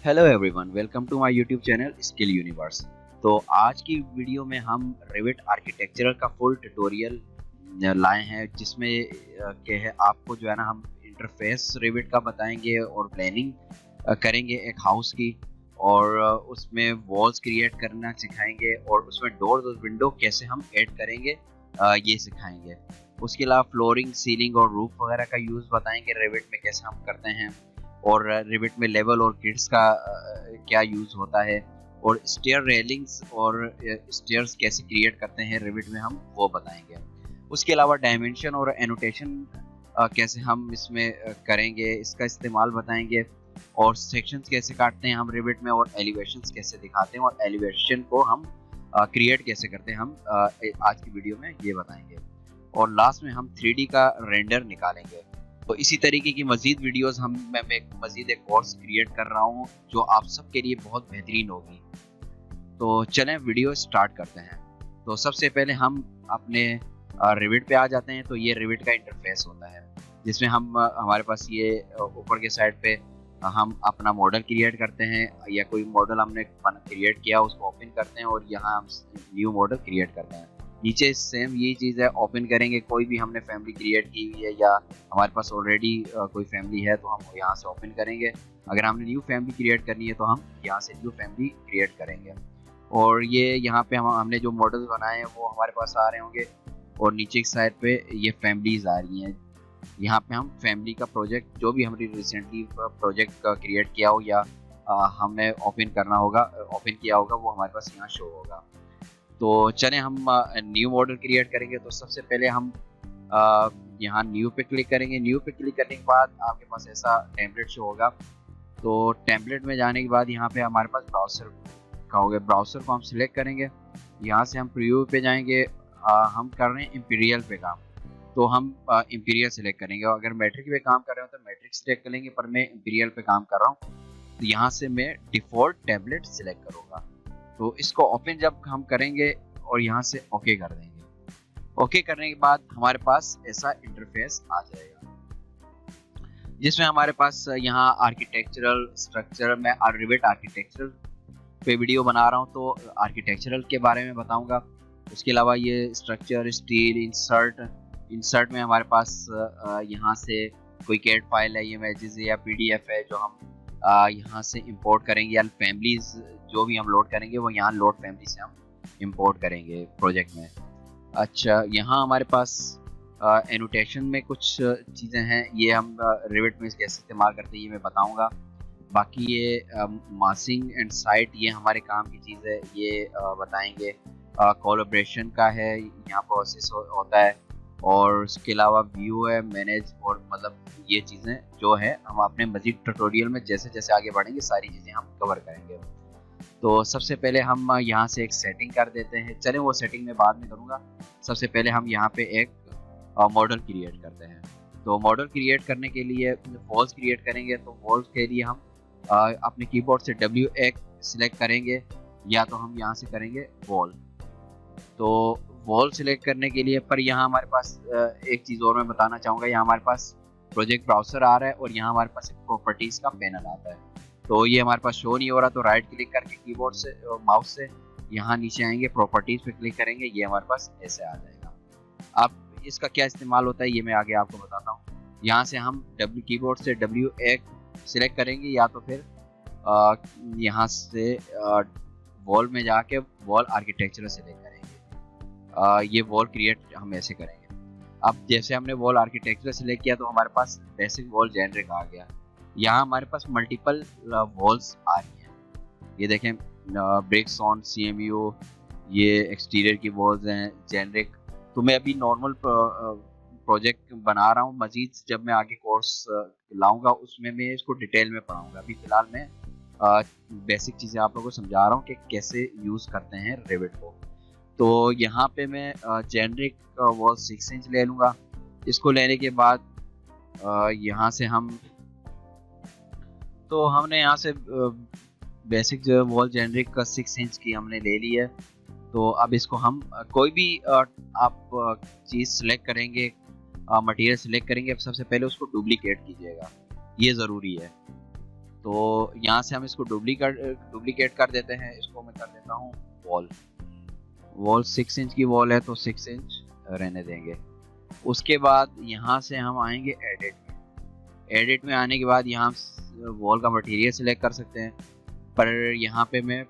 Hello everyone, welcome to my YouTube channel skill universe. तो आज की वीडियो में हम रिविट आर्किटेक्चरल का फुल ट्यूटोरियल लाए हैं, जिसमें क्या है आपको जो है ना हम इंटरफेस रिविट का बताएंगे और प्लानिंग करेंगे एक हाउस की, और उसमें वॉल्स क्रिएट करना सिखाएंगे और उसमें डोर और विंडो कैसे हम ऐड करेंगे ये सिखाएंगे। उसके अलावा फ्लोरिंग, सीलिंग और रूफ वगैरह का यूज़ बताएंगे रिविट में कैसे हम करते हैं, और रिविट में लेवल और ग्रिड्स का क्या यूज़ होता है, और स्टेयर रेलिंग्स और स्टेयर्स कैसे क्रिएट करते हैं रिविट में हम वो बताएंगे। उसके अलावा डायमेंशन और एनोटेशन कैसे हम इसमें करेंगे, इसका इस्तेमाल बताएंगे, और सेक्शंस कैसे काटते हैं हम रिविट में, और एलिवेशंस कैसे दिखाते हैं, और एलिवेशन को हम क्रिएट कैसे करते हैं हम आज की वीडियो में ये बताएंगे। और लास्ट में हम 3D का रेंडर निकालेंगे। तो इसी तरीके की मज़ीद वीडियोस मैं मज़ीद एक कोर्स क्रिएट कर रहा हूँ जो आप सबके लिए बहुत बेहतरीन होगी। तो चलें वीडियो स्टार्ट करते हैं। तो सबसे पहले हम अपने रिविट पे आ जाते हैं। तो ये रिविट का इंटरफेस होता है, जिसमें हम हमारे पास ये ऊपर के साइड पे हम अपना मॉडल क्रिएट करते हैं, या कोई मॉडल हमने क्रिएट किया उसको ओपन करते हैं, और यहाँ हम न्यू मॉडल क्रिएट करते हैं। नीचे सेम यही चीज़ है, ओपन करेंगे, कोई भी हमने फैमिली क्रिएट की हुई है या हमारे पास ऑलरेडी कोई फैमिली है तो हम यहाँ से ओपन करेंगे। अगर हमने न्यू फैमिली क्रिएट करनी है तो हम यहाँ से न्यू फैमिली क्रिएट करेंगे। और ये यहाँ पे हमने जो मॉडल्स बनाए हैं वो हमारे पास आ रहे होंगे, और नीचे की साइड पे ये फैमिलीज आ रही हैं। यहाँ पे हम फैमिली का प्रोजेक्ट जो भी हमने रिसेंटली प्रोजेक्ट क्रिएट किया हो या हमें ओपन करना होगा, ओपन किया होगा, वो हमारे पास यहाँ शो होगा। तो चलें हम न्यू मॉडल क्रिएट करेंगे। तो सबसे पहले हम यहाँ न्यू पे क्लिक करेंगे। न्यू पे क्लिक करने के बाद आपके पास ऐसा टेम्पलेट शो होगा। तो टेम्पलेट में जाने के बाद यहाँ पे हमारे पास ब्राउज़र का होगा। ब्राउज़र को हम सिलेक्ट करेंगे। यहाँ से हम प्रीव्यू पे जाएंगे। हम कर रहे हैं इंपीरियल पे काम, तो हम इंपीरियल सिलेक्ट करेंगे। अगर मैट्रिक पे काम कर रहे हो तो मैट्रिक सिलेक्ट कर लेंगे, पर मैं इंपीरियल पे काम कर रहा हूँ तो यहाँ से मैं डिफ़ॉल्ट टैबलेट सिलेक्ट करूँगा। तो इसको ओपन जब हम करेंगे और यहाँ से ओके कर देंगे। ओके करने के बाद हमारे पास ऐसा इंटरफेस आ जाएगा, जिसमें हमारे पास यहाँ आर्किटेक्चरल स्ट्रक्चर, मैं रिविट आर्किटेक्चरल पे वीडियो बना रहा हूँ तो आर्किटेक्चरल के बारे में बताऊँगा। उसके अलावा ये स्ट्रक्चर, स्टील, इंसर्ट में हमारे पास यहाँ से कोई कैड फाइल है, ये इमेजेस या PDF है जो हम यहाँ से इंपोर्ट करेंगे, या फैमिलीज जो भी हम लोड करेंगे वो यहाँ लोड फैमिली से हम इंपोर्ट करेंगे प्रोजेक्ट में। अच्छा, यहाँ हमारे पास एनोटेशन में कुछ चीज़ें हैं, ये हम रिविट में कैसे इस्तेमाल करते हैं ये मैं बताऊँगा। बाकी ये मासिंग एंड साइट ये हमारे काम की चीज़ है, ये बताएंगे। कोलैबोरेशन का है, यहाँ प्रोसेस होता है, और उसके अलावा व्यू है, मैनेज, और मतलब ये चीज़ें जो है हम अपने मज़ीद ट्यूटोरियल में जैसे जैसे आगे बढ़ेंगे सारी चीज़ें हम कवर करेंगे। तो सबसे पहले हम यहाँ से एक सेटिंग कर देते हैं। चलें वो सेटिंग मैं बाद में करूँगा। सबसे पहले हम यहाँ पे एक मॉडल क्रिएट करते हैं। तो मॉडल क्रिएट करने के लिए वॉल्स क्रिएट करेंगे। तो वॉल्स के लिए हम अपने कीबोर्ड से W1 सिलेक्ट करेंगे, या तो हम यहाँ से करेंगे वॉल। तो वॉल सिलेक्ट करने के लिए, पर यहाँ हमारे पास एक चीज़ और मैं बताना चाहूँगा। यहाँ हमारे पास प्रोजेक्ट ब्राउज़र आ रहा है और यहाँ हमारे पास एक प्रॉपर्टीज़ का पैनल आता है। तो ये हमारे पास शो नहीं हो रहा, तो राइट क्लिक करके कीबोर्ड से माउस से यहाँ नीचे आएंगे, प्रॉपर्टीज़ पे क्लिक करेंगे, ये हमारे पास ऐसे आ जाएगा। अब इसका क्या इस्तेमाल होता है ये मैं आगे आपको बताता हूँ। यहाँ से हम कीबोर्ड से W1 सिलेक्ट करेंगे, या तो फिर यहाँ से वॉल में जाके वॉल आर्किटेक्चर सिलेक्ट करेंगे। ये वॉल क्रिएट हम ऐसे करेंगे। अब जैसे हमने वॉल आर्किटेक्चर सेलेक्ट किया तो हमारे पास बेसिक वॉल जेनरिक आ गया। यहाँ हमारे पास मल्टीपल वॉल्स आ रही हैं, ये देखें, ब्रिक्स ऑन CMU, ये एक्सटीरियर की वॉल्स हैं जेनरिक। तो मैं अभी नॉर्मल प्रोजेक्ट बना रहा हूँ, मजीद जब मैं आगे कोर्स लाऊंगा उसमें मैं इसको डिटेल में पढ़ाऊँगा। अभी फ़िलहाल मैं बेसिक चीज़ें आप लोगों को समझा रहा हूँ कि कैसे यूज़ करते हैं रिविट को। तो यहाँ पे मैं जेनरिक वॉल 6 इंच ले लूँगा। इसको लेने के बाद यहाँ से हमने यहाँ से बेसिक जो वॉल जेनरिक का 6 इंच की हमने ले ली है। तो अब इसको हम कोई भी आप चीज़ सेलेक्ट करेंगे, मटेरियल सेलेक्ट करेंगे, अब सबसे पहले उसको डुप्लीकेट कीजिएगा, ये ज़रूरी है। तो यहाँ से हम इसको डुप्लीकेट कर देते हैं। इसको मैं कर देता हूँ वॉल 6 इंच की वॉल है तो 6 इंच रहने देंगे। उसके बाद यहाँ से हम आएंगे एडिट में आने के बाद यहाँ वॉल का मटेरियल सिलेक्ट कर सकते हैं, पर यहाँ पे मैं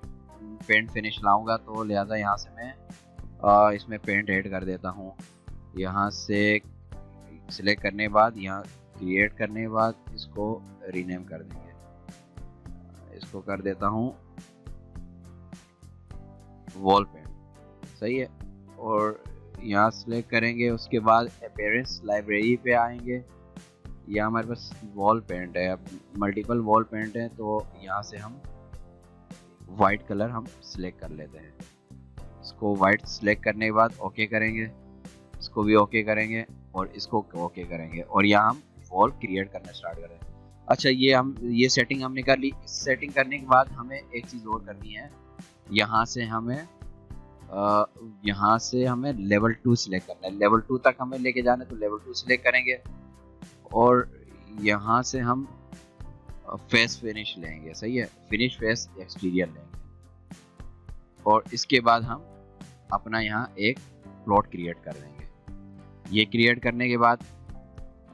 पेंट फिनिश लाऊंगा तो लिहाजा यहाँ से मैं इसमें पेंट ऐड कर देता हूँ। यहाँ से सिलेक्ट करने के बाद यहाँ क्रिएट करने के बाद इसको रीनेम कर देंगे। इसको कर देता हूँ वॉल पेंट, सही है। और यहाँ सिलेक्ट करेंगे, उसके बाद अपीयरेंस लाइब्रेरी पे आएंगे। यहाँ हमारे पास वॉल पेंट है, अब मल्टीपल वॉल पेंट है तो यहाँ से हम वाइट कलर हम सिलेक्ट कर लेते हैं। इसको वाइट सिलेक्ट करने के बाद ओके करेंगे, इसको भी ओके करेंगे और इसको ओके करेंगे और यहाँ हम वॉल क्रिएट करना स्टार्ट करें। अच्छा, ये सेटिंग हमने कर ली। सेटिंग करने के बाद हमें एक चीज़ और करनी है। यहाँ से हमें लेवल 2 सिलेक्ट करना है। लेवल 2 तक हमें लेके जाना है तो लेवल 2 सिलेक्ट करेंगे और यहाँ से हम फेस फिनिश लेंगे, सही है, फिनिश फेस एक्सटीरियर लेंगे और इसके बाद हम अपना यहाँ एक प्लॉट क्रिएट कर देंगे। ये क्रिएट करने के बाद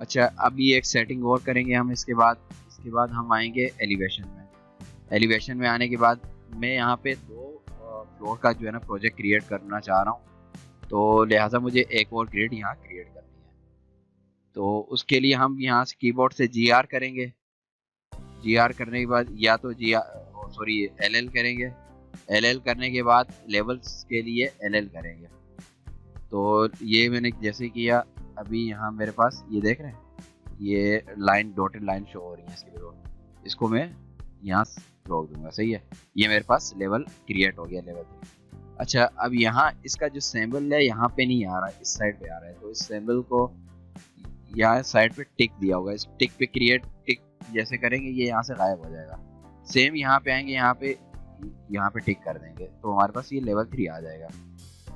अच्छा, अभी एक सेटिंग और करेंगे हम। इसके बाद हम आएंगे एलिवेशन में आने के बाद मैं यहाँ पे 2 फ्लोर का जो है ना प्रोजेक्ट क्रिएट करना चाह रहा हूँ, तो लिहाजा मुझे एक और ग्रिड यहाँ क्रिएट करनी है। तो उसके लिए हम यहाँ से कीबोर्ड से GR करेंगे। GR करने के बाद या तो LL करेंगे। LL करने के बाद लेवल्स के लिए LL करेंगे। तो ये मैंने जैसे किया, अभी यहाँ मेरे पास ये देख रहे हैं, ये लाइन डॉटेड लाइन शो हो रही है इसकी, इसको मैं यहाँ रोक दूंगा, सही है। ये मेरे पास लेवल क्रिएट हो गया, लेवल 3। अच्छा, अब यहाँ इसका जो सिंबल है यहाँ पे नहीं आ रहा है, इस साइड पे आ रहा है, तो इस सिंबल को यहाँ साइड पे टिक दिया होगा, इस टिक पे टिक जैसे करेंगे ये यहाँ से गायब हो जाएगा। सेम यहाँ पे आएंगे, यहाँ पे टिक कर देंगे तो हमारे पास ये लेवल 3 आ जाएगा।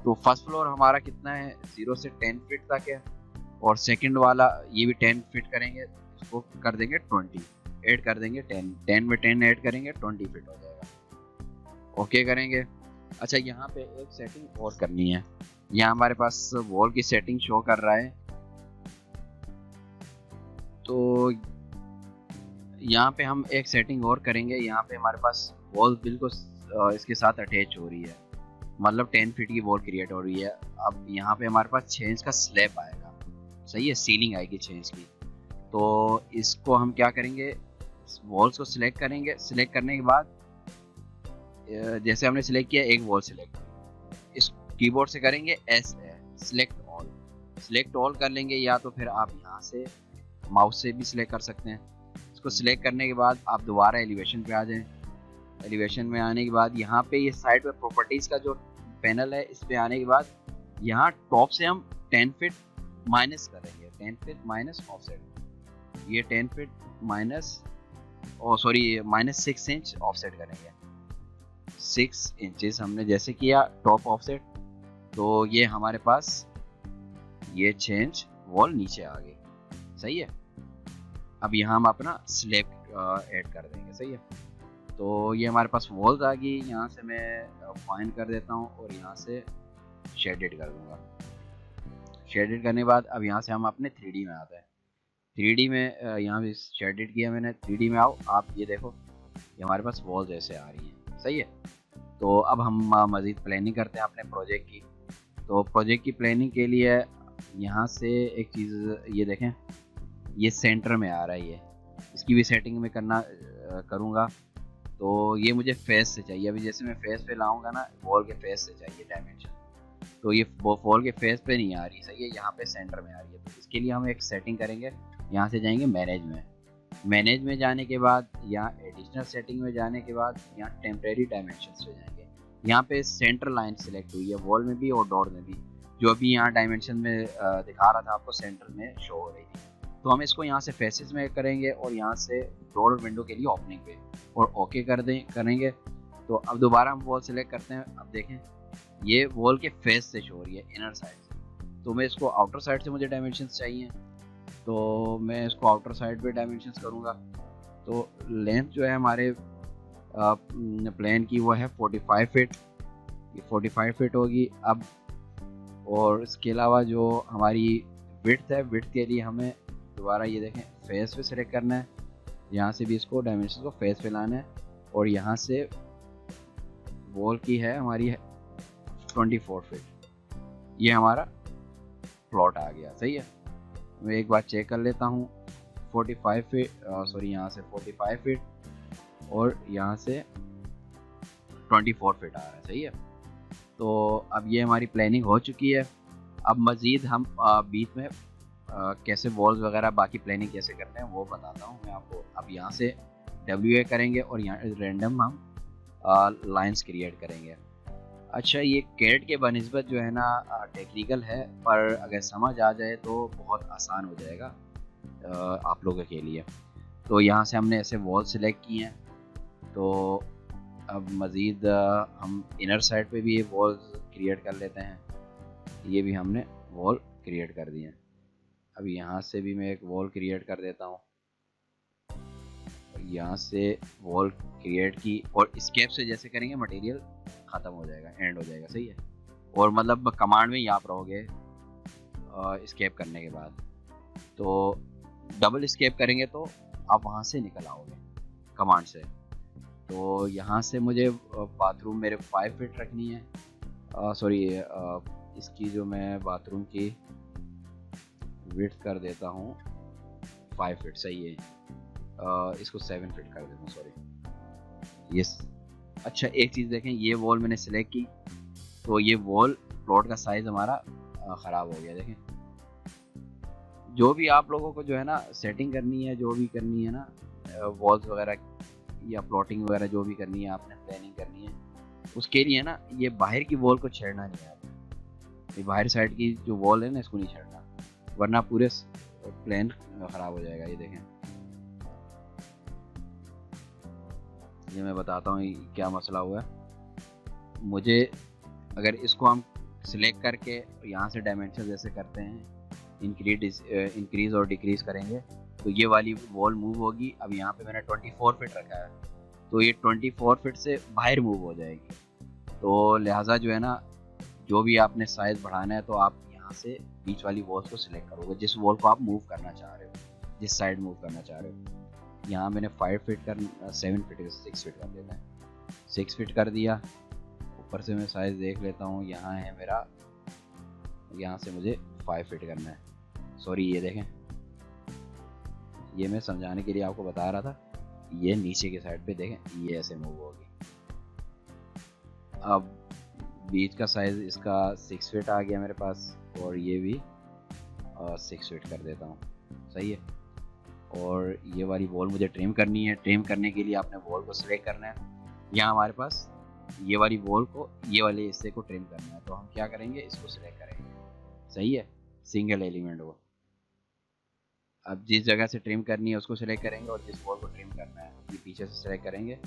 तो फर्स्ट फ्लोर हमारा कितना है, 0 से 10 फीट तक है और सेकंड वाला ये भी 10 फीट करेंगे, इसको कर देंगे 20, ऐड कर देंगे 10 में 10 ऐड करेंगे 20 फीट हो जाएगा। ओके करेंगे। अच्छा, यहाँ पे एक सेटिंग और करनी है। यहाँ हमारे पास वॉल की सेटिंग शो कर रहा है, तो यहाँ पे हम एक सेटिंग और करेंगे। यहाँ पे हमारे पास वॉल बिल्कुल इसके साथ अटैच हो रही है, मतलब 10 फीट की वॉल क्रिएट हो रही है। अब यहाँ पे हमारे पास 6 इंच का स्लैब आएगा, सही है, सीलिंग आएगी 6 इंच की। तो इसको हम क्या करेंगे, वॉल्स को सिलेक्ट करेंगे। सिलेक्ट करने के बाद जैसे हमने सिलेक्ट किया, एक वॉल सिलेक्ट, इस कीबोर्ड से करेंगे सिलेक्ट ऑल कर लेंगे, या तो फिर आप यहाँ से माउस से भी सिलेक्ट कर सकते हैं। इसको सिलेक्ट करने के बाद आप दोबारा एलिवेशन पे आ जाएं। एलिवेशन में आने के बाद यहाँ पे ये साइड पे प्रॉपर्टीज का जो पैनल है, इस पे आने के बाद यहाँ टॉप से हम 10 फीट माइनस करेंगे, 10 फीट माइनस ऑफसेट, ये 10 फीट माइनस -6 इंच ऑफसेट करेंगे। 6 इंचेस हमने जैसे किया टॉप ऑफसेट, तो ये हमारे पास ये 6 इंच वॉल नीचे आ गई, सही है। अब यहाँ हम अपना स्लैब ऐड कर देंगे, सही है। तो ये हमारे पास वॉल्स आ गई। यहाँ से मैं फाइन कर देता हूँ और यहाँ से शेडेड कर दूंगा। शेडेड करने के बाद अब यहाँ से हम अपने 3D में आते हैं। 3D में यहाँ भी शेडेड किया मैंने। 3D में आओ, आप ये देखो, ये हमारे पास वॉल जैसे आ रही हैं, सही है। तो अब हम मज़ीद प्लानिंग करते हैं अपने प्रोजेक्ट की। तो प्रोजेक्ट की प्लानिंग के लिए यहाँ से एक चीज़ ये देखें, ये सेंटर में आ रहा है, ये इसकी भी सेटिंग में करूँगा। तो ये मुझे फेस से चाहिए। अभी जैसे मैं फेस पे लाऊंगा ना, वॉल के फेस से चाहिए डायमेंशन, तो ये वॉल के फेस पे नहीं आ रही, सही है, यहाँ पे सेंटर में आ रही है। तो इसके लिए हम एक सेटिंग करेंगे। यहाँ से जाएंगे मैनेज में जाने के बाद यहाँ एडिशनल सेटिंग में जाने के बाद यहाँ टेम्परेरी डायमेंशन पे जाएंगे। यहाँ पे सेंटर लाइन सिलेक्ट हुई है, वॉल में भी और डोर में भी, जो अभी यहाँ डायमेंशन में दिखा रहा था आपको, सेंटर में शो हो रही थी। तो हम इसको यहाँ से फेसेस में करेंगे और यहाँ से डोर विंडो के लिए ओपनिंग पे और ओके करेंगे। तो अब दोबारा हम वॉल सेलेक्ट करते हैं। अब देखें, ये वॉल के फेस से शो हो रही है, इनर साइड से। तो मैं इसको आउटर साइड से मुझे डायमेंशंस चाहिए, तो मैं इसको आउटर साइड पे डायमेंशंस करूँगा। तो लेंथ जो है हमारे प्लेन की वो है 45 फीट, ये 45 फीट होगी। अब और इसके अलावा जो हमारी विड्थ है, विड्थ के लिए हमें दोबारा ये देखें फेस पे सेलेक्ट करना है, यहाँ से भी इसको डायमेंशन को फेस पे लाना है, और यहाँ से वॉल की है हमारी 24 फीट, ये हमारा प्लॉट आ गया। सही है, मैं एक बार चेक कर लेता हूँ। 45 फीट, सॉरी यहाँ से 45 फीट और यहाँ से 24 फीट आ रहा है। सही है, तो अब ये हमारी प्लानिंग हो चुकी है। अब मज़ीद हम बीच में कैसे वॉल्स वगैरह बाकी प्लानिंग कैसे करते हैं वो बताता हूँ मैं आपको। अब यहाँ से WA करेंगे और यहाँ रैंडम हम लाइंस क्रिएट करेंगे। अच्छा, ये कैड के बनिस्बत जो है ना टेक्निकल है, पर अगर समझ आ जाए तो बहुत आसान हो जाएगा आप लोगों के लिए। तो यहाँ से हमने ऐसे वॉल सेलेक्ट किए हैं, तो अब मज़ीद हम इनर साइड पे भी ये वॉल क्रिएट कर लेते हैं। ये भी हमने वॉल क्रिएट कर दिए हैं। अब यहाँ से भी मैं एक वॉल क्रिएट कर देता हूँ, यहाँ से वॉल क्रिएट की, और स्केप से जैसे करेंगे मटेरियल ख़त्म हो जाएगा, एंड हो जाएगा। सही है, और मतलब कमांड में ही आप रहोगे स्केप करने के बाद। तो डबल स्केप करेंगे तो आप वहाँ से निकल आओगे कमांड से। तो यहाँ से मुझे बाथरूम मेरे 5 फीट रखनी है, सॉरी इसकी जो मैं बाथरूम की विड्थ कर देता हूँ 5 फीट। सही है, इसको 7 फीट कर देता हूँ, सॉरी यस। अच्छा, एक चीज़ देखें, ये वॉल मैंने सेलेक्ट की तो ये वॉल प्लॉट का साइज़ हमारा ख़राब हो गया। देखें, जो भी आप लोगों को जो है ना सेटिंग करनी है, जो भी करनी है ना वॉल्स वगैरह या प्लॉटिंग वगैरह जो भी करनी है, आपने प्लानिंग करनी है, उसके लिए ना ये बाहर की वॉल को छेड़ना नहीं है आपने। ये बाहर साइड की जो वॉल है ना इसको नहीं छेड़ना, वरना पूरे प्लान ख़राब हो जाएगा। ये देखें, ये मैं बताता हूँ क्या मसला हुआ है मुझे। अगर इसको हम सिलेक्ट करके यहाँ से डायमेंशन जैसे करते हैं, इंक्रीज और डिक्रीज करेंगे, तो ये वाली वॉल मूव होगी। अब यहाँ पे मैंने 24 फीट रखा है, तो ये 24 फीट से बाहर मूव हो जाएगी। तो लिहाजा जो है ना, जो भी आपने साइज़ बढ़ाना है तो आप यहाँ से बीच वाली वॉल को सिलेक्ट करोगे, जिस वॉल को आप मूव करना चाह रहे हो, जिस साइड मूव करना चाह रहे हो। यहाँ मैंने 5 फीट कर 7 फीट 6 फीट कर देना है, 6 फीट कर दिया। ऊपर से मैं साइज़ देख लेता हूँ, यहाँ है मेरा, यहाँ से मुझे 5 फीट करना है। सॉरी, ये देखें, ये मैं समझाने के लिए आपको बता रहा था। ये नीचे के साइड पे देखें, ये ऐसे मूव होगी। अब बीच का साइज़ इसका 6 फीट आ गया मेरे पास, और ये भी 6 फीट कर देता हूँ। सही है, और ये वाली वॉल मुझे ट्रिम करनी है। ट्रिम करने के लिए आपने वॉल को सिलेक्ट करना है। यहाँ हमारे पास ये वाली वॉल को, ये वाले हिस्से को ट्रिम करना है, तो हम क्या करेंगे, इसको सिलेक्ट करेंगे। सही है, सिंगल एलिमेंट वो। अब जिस जगह से ट्रिम करनी है उसको सिलेक्ट करेंगे, और जिस वॉल को ट्रिम करना है ये पीछे से सिलेक्ट करेंगे,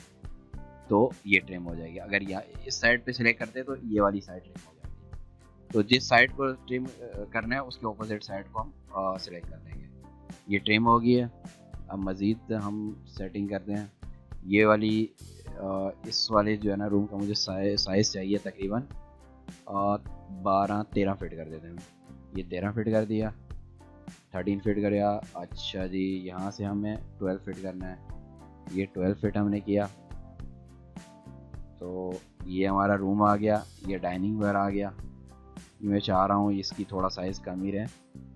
तो ये ट्रिम हो जाएगी। अगर यहाँ इस साइड पे सिलेक्ट करते हैं तो ये वाली साइड ट्रिम हो जाएगी। तो जिस साइड को ट्रिम करना है उसके ऑपोजिट साइड को हम सिलेक्ट कर देंगे। ये ट्रिम हो गई है। अब मज़ीद हम सेटिंग करते हैं। ये वाली इस वाले जो है ना रूम का मुझे साइज़ चाहिए तकरीबन 12-13 फीट कर देते हैं। ये 13 फीट कर दिया, 13 फीट कर दिया। अच्छा जी, यहाँ से हमें 12 फीट करना है, ये 12 फीट हमने किया। तो ये हमारा रूम आ गया, ये डाइनिंग वगैरह आ गया। ये मैं चाह रहा हूँ इसकी थोड़ा साइज़ कम ही रहे,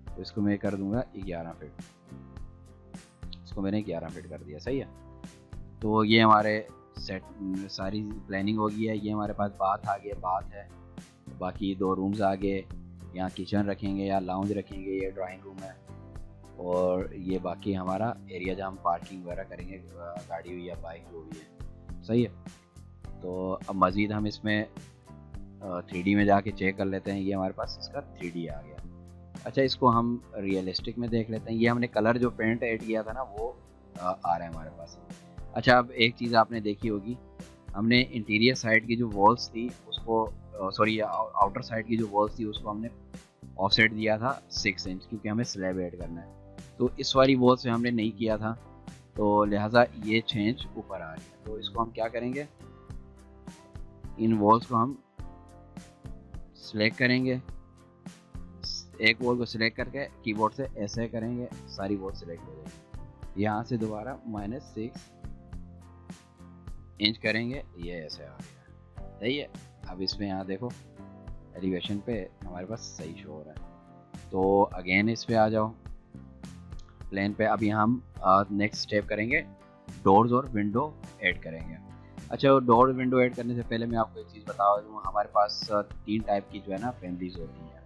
तो इसको मैं कर दूँगा 11 फीट। इसको मैंने 11 फीट कर दिया। सही है, तो ये हमारे सारी प्लानिंग हो गई है। ये हमारे पास बाथ आ गया, बाथ है, बाकी 2 रूम्स आ गए। यहाँ किचन रखेंगे या लाउंज रखेंगे, ये ड्राइंग रूम है, और ये बाकी हमारा एरिया जहाँ हम पार्किंग वगैरह करेंगे, गाड़ी हुई या बाइक जो भी है। सही है, तो अब मज़ीद हम इसमें 3D में जाके चेक कर लेते हैं। ये हमारे पास इसका 3D आ गया। अच्छा, इसको हम रियलिस्टिक में देख लेते हैं। ये हमने कलर जो पेंट ऐड किया था ना वो आ रहा है हमारे पास। अच्छा, अब एक चीज़ आपने देखी होगी, हमने इंटीरियर साइड की जो वॉल्स थी उसको, सॉरी आउटर साइड की जो वॉल्स थी उसको हमने ऑफसेट दिया था 6 इंच, क्योंकि हमें स्लैब ऐड करना है। तो इस वाली वॉल से हमने नहीं किया था, तो लिहाजा ये चेंज ऊपर आ रही है। तो इसको हम क्या करेंगे, इन वॉल्स को हम सिलेक्ट करेंगे, एक वॉल को सिलेक्ट करके कीबोर्ड से ऐसे करेंगे, सारी वॉल सिलेक्ट हो जाएगी। यहाँ से दोबारा -6 इंच करेंगे, ये ऐसे आ गया। सही है। अब इसमें यहाँ देखो एलिवेशन पे हमारे पास सही शो हो रहा है। तो अगेन इस पे आ जाओ प्लेन पे। अब यहाँ हम नेक्स्ट स्टेप करेंगे, डोर्स और विंडो ऐड करेंगे। अच्छा, डोर विंडो ऐड करने से पहले मैं आपको एक चीज़ बता दूँ, हमारे पास 3 टाइप की जो है ना फैमिलीज होती हैं।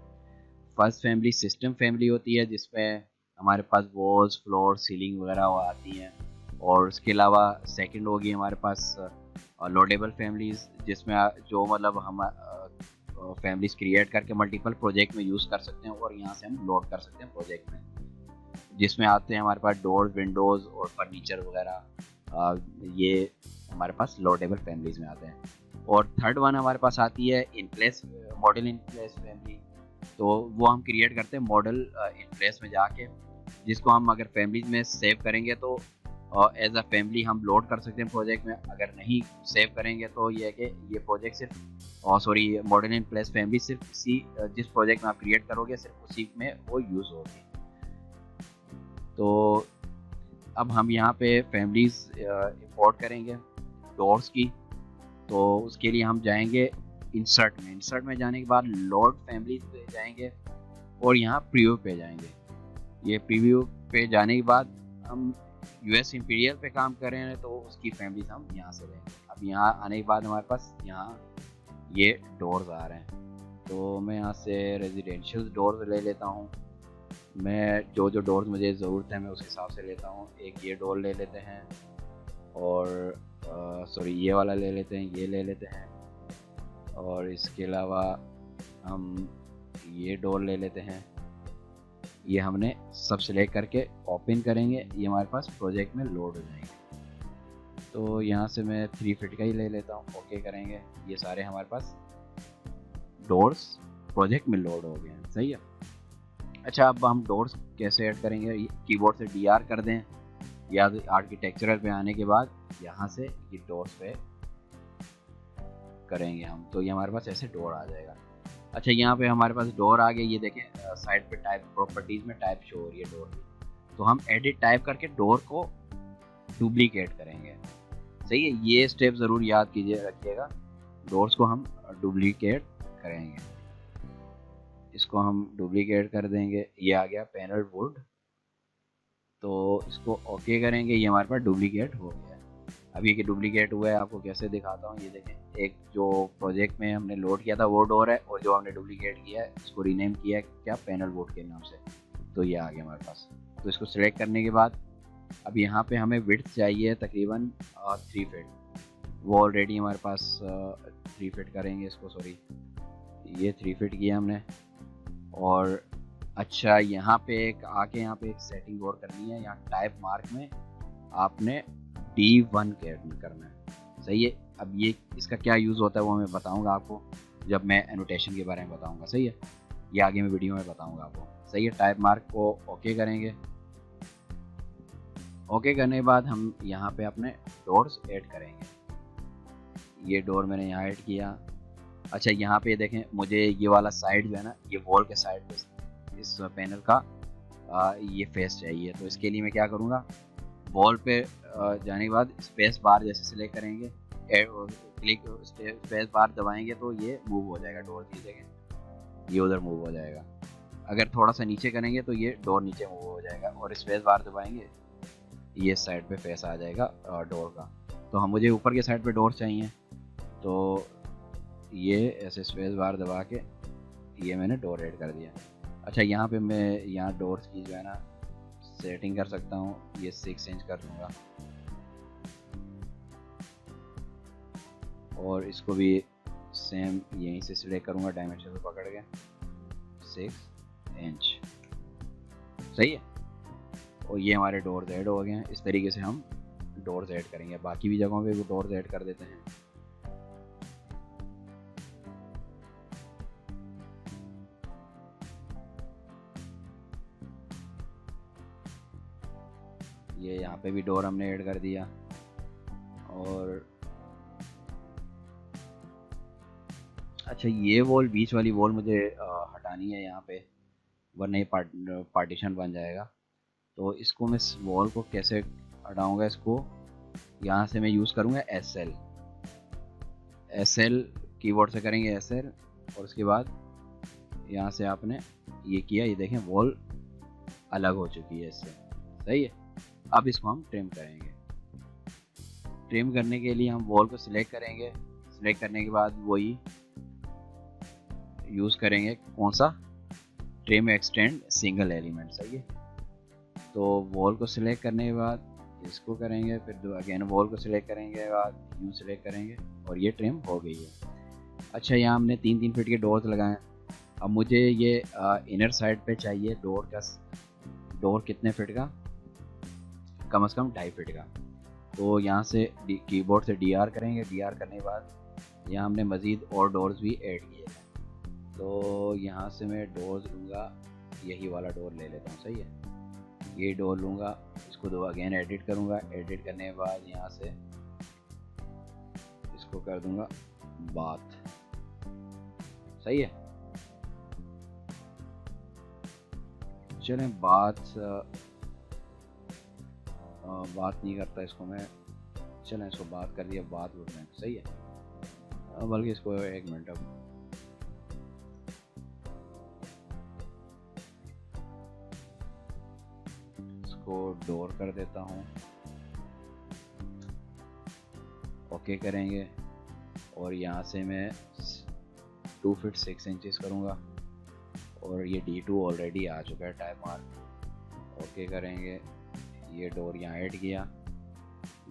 फर्स्ट फैमिली सिस्टम फैमिली होती है, जिसमें हमारे पास वॉल्स, फ्लोर, सीलिंग वगैरह आती हैं। और उसके अलावा सेकंड होगी हमारे पास लोडेबल फैमिलीज, जिसमें जो मतलब हम फैमिलीज क्रिएट करके मल्टीपल प्रोजेक्ट में यूज़ कर सकते हैं और यहाँ से हम लोड कर सकते हैं प्रोजेक्ट में, जिसमें आते हैं हमारे पास डोर्स, विंडोज़ और फर्नीचर वगैरह। ये हमारे पास लोडेबल फैमिलीज में आते हैं। और थर्ड वन हमारे पास आती है in place, model in place family. तो वो हम क्रिएट करते हैं मॉडल इन प्लेस में जाके, जिसको हम अगर फैमिलीज में सेव करेंगे तो एज अ फैमिली हम लोड कर सकते हैं प्रोजेक्ट में। अगर नहीं सेव करेंगे तो ये है कि ये प्रोजेक्ट सिर्फ sorry model in place family सिर्फ इसी जिस प्रोजेक्ट में आप क्रिएट करोगे सिर्फ उसी में वो यूज़ होगी। तो अब हम यहाँ पे फैमिलीज इंपोर्ट करेंगे डोर्स की। तो उसके लिए हम जाएंगे इंसर्ट में जाने के बाद लोड फैमिलीज पे जाएंगे और यहाँ प्रीव्यू पे जाएंगे। ये प्रीव्यू पे जाने के बाद हम यूएस इंपीरियल पे काम कर रहे हैं तो उसकी फैमिलीज हम यहाँ से लेंगे। अब यहाँ आने के बाद हमारे पास यहाँ ये डोर्स आ रहे हैं, तो मैं यहाँ से रेजिडेंशियल डोर्स ले लेता हूँ। मैं जो डोर्स मुझे ज़रूरत है मैं उस हिसाब से लेता हूँ। एक ये डोर ले लेते हैं और सॉरी ये वाला ले लेते हैं, ये ले लेते हैं। और इसके अलावा हम ये डोर ले लेते हैं। ये हमने सब सिलेक्ट करके ओपन करेंगे, ये हमारे पास प्रोजेक्ट में लोड हो जाएंगे। तो यहाँ से मैं 3 फीट का ही ले लेता हूँ, ओके करेंगे। ये सारे हमारे पास डोर्स प्रोजेक्ट में लोड हो गए हैं। सही है। अच्छा, अब हम डोर्स कैसे ऐड करेंगे, कीबोर्ड से DR कर दें या आर्किटेक्चरल पे आने के बाद यहाँ से ये डोर्स पे करेंगे हम, तो ये हमारे पास ऐसे डोर आ जाएगा। अच्छा, यहाँ पे हमारे पास डोर आ गया। ये देखें साइड पे टाइप प्रॉपर्टीज में टाइप शो हो रही है डोर की। तो हम एडिट टाइप करके डोर को डुप्लीकेट करेंगे। सही है, ये स्टेप ज़रूर याद कीजिए, रखिएगा। डोर्स को हम डुप्लीकेट करेंगे, इसको हम डुप्लीकेट कर देंगे। ये आ गया पैनल वुड, तो इसको ओके करेंगे। ये हमारे पास डुप्लीकेट हो गया है। अब ये कि डुप्लीकेट हुआ है आपको कैसे दिखाता हूँ। ये देखें, एक जो प्रोजेक्ट में हमने लोड किया था वो डोर है, और जो हमने डुप्लीकेट किया है इसको रीनेम किया है क्या, पैनल वुड के नाम से। तो ये आ गया हमारे पास। तो इसको सिलेक्ट करने के बाद अब यहाँ पे हमें विड्थ चाहिए तकरीबन 3 फीट। वो ऑलरेडी हमारे पास 3 फीट करेंगे इसको, सॉरी ये 3 फीट किया हमने। और अच्छा, यहाँ पे एक आके यहाँ पे एक सेटिंग और करनी है। यहाँ टाइप मार्क में आपने D1 करना है। सही है। अब ये इसका क्या यूज़ होता है वो मैं बताऊंगा आपको जब मैं एनोटेशन के बारे में बताऊंगा। सही है, ये आगे मैं वीडियो में बताऊंगा आपको। सही है, टाइप मार्क को ओके करेंगे। ओके करने के बाद हम यहाँ पे अपने डोर्स ऐड करेंगे। ये डोर मैंने यहाँ ऐड किया। अच्छा, यहाँ पे देखें, मुझे ये वाला साइड जो है ना, ये वॉल के साइड पे इस पैनल का ये फेस चाहिए। तो इसके लिए मैं क्या करूँगा, वॉल पे जाने के बाद स्पेस बार जैसे सिलेक्ट करेंगे, क्लिक स्पेस बार दबाएंगे तो ये मूव हो जाएगा डोर की जगह, ये उधर मूव हो जाएगा। अगर थोड़ा सा नीचे करेंगे तो ये डोर नीचे मूव हो जाएगा, और स्पेस बार दबाएंगे ये साइड पे फेस आ जाएगा डोर का। तो हम मुझे ऊपर के साइड पे डोर चाहिए, तो ये ऐसे स्पेस बार दबा के ये मैंने डोर ऐड कर दिया। अच्छा, यहाँ पे मैं यहाँ डोर्स की जो है ना सेटिंग कर सकता हूँ, ये 6 इंच कर दूँगा। और इसको भी सेम यहीं से सिलेक्ट करूँगा, डायमेंशन को पकड़ के 6 इंच। सही है। और ये हमारे डोर्स ऐड हो गए हैं। इस तरीके से हम डोर्स ऐड करेंगे, बाकी भी जगहों पे भी डोर्स ऐड कर देते हैं। ये यहाँ पे भी डोर हमने ऐड कर दिया। और अच्छा, ये वॉल, बीच वाली वॉल मुझे हटानी है यहाँ पे, वरना ये पार्टीशन बन जाएगा। तो इसको मैं वॉल को कैसे हटाऊंगा, इसको यहाँ से मैं यूज़ करूँगा एस एल कीबोर्ड से करेंगे SL, और उसके बाद यहाँ से आपने ये किया, ये देखें वॉल अलग हो चुकी है इससे। सही है। अब इसको हम ट्रिम करेंगे। ट्रिम करने के लिए हम वॉल को सिलेक्ट करेंगे। सिलेक्ट करने के बाद वही यूज़ करेंगे, कौन सा, ट्रिम एक्सटेंड सिंगल एलिमेंट। सही है। तो वॉल को सिलेक्ट करने के बाद इसको करेंगे, फिर अगेन वॉल को सिलेक्ट करेंगे, बाद यूँ सिलेक्ट करेंगे, और ये ट्रिम हो गई है। अच्छा, यहाँ हमने 3-3 फीट के डोर्स लगाए हैं। अब मुझे ये इनर साइड पे चाहिए डोर कितने फीट का, कम से कम 2.5 फीट का। तो यहाँ से कीबोर्ड से DR करेंगे। DR करने के बाद यहाँ हमने मज़ीद और डोर्स भी ऐड किए हैं। तो यहाँ से मैं डोर्स लूँगा, यही वाला डोर ले लेता हूँ। सही है। ये डोर लूँगा, इसको दो अगेन एडिट करूँगा। एडिट करने के बाद यहाँ से इसको कर दूँगा बाथ। सही है। चलें, बात नहीं करता इसको मैं, चलें इसको बात कर दिया, बात बोल रहे हैं। सही है। बल्कि इसको 1 मिनट अब इसको डोर कर देता हूँ। ओके करेंगे, और यहाँ से मैं 2 फीट 6 इंचेस करूँगा, और ये D2 ऑलरेडी आ चुका है टाइप मार्क। ओके करेंगे। ये डोर यहाँ ऐड किया,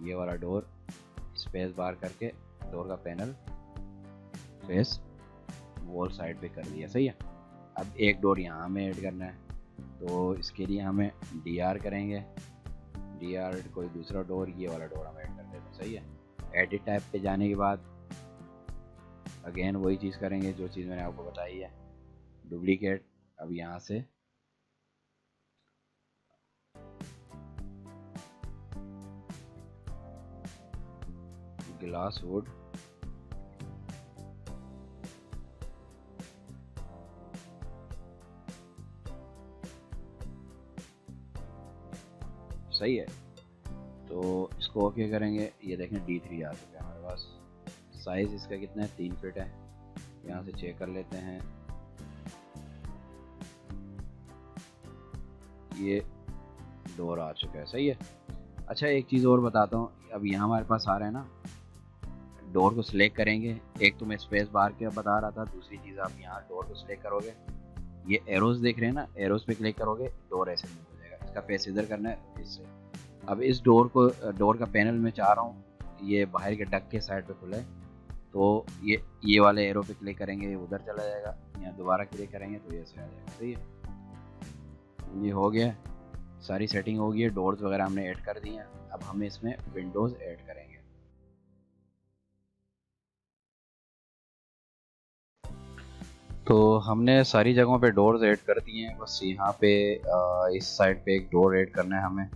ये वाला डोर स्पेस बार करके डोर का पैनल फेस वॉल साइड पे कर दिया। सही है। अब एक डोर यहाँ हमें ऐड करना है, तो इसके लिए हमें DR करेंगे। DR कोई दूसरा डोर, ये वाला डोर हम ऐड कर देते हैं। सही है। एडिट टाइप पे जाने के बाद अगेन वही चीज़ करेंगे जो चीज़ मैंने आपको बताई है, डुप्लीकेट। अब यहाँ से ग्लास वुड, सही है। तो इसको ओके करेंगे। ये देखें D3 आ चुका है हमारे पास। साइज़ इसका कितना है, 3 फीट है। यहाँ से चेक कर लेते हैं, ये डोर आ चुका है। सही है। अच्छा, एक चीज़ और बताता हूँ। अब यहाँ हमारे पास आ रहा है ना, डोर को सिलेक्ट करेंगे। एक तो मैं स्पेस बार के बता रहा था, दूसरी चीज़ आप यहाँ डोर को सिलेक्ट करोगे, ये एरोस देख रहे हैं ना, एरोस पे क्लिक करोगे, डोर ऐसे मूव हो जाएगा। इसका फेस इधर करना है, इससे। अब इस डोर का पैनल में चाह रहा हूँ ये बाहर के डक के साइड पे खुले, तो ये वाले एरो पे क्लिक करेंगे, उधर चला जाएगा। यहाँ दोबारा क्लिक करेंगे तो ये ऐसे आ जाएगा। सही है। ये हो गया, सारी सेटिंग हो गई है, डोर्स वगैरह हमने ऐड कर दिए हैं। अब हम इसमें विंडोज़ ऐड करेंगे। तो हमने सारी जगहों पे डोर्स ऐड कर दिए हैं, बस यहाँ पे इस साइड पे एक डोर ऐड करना है हमें।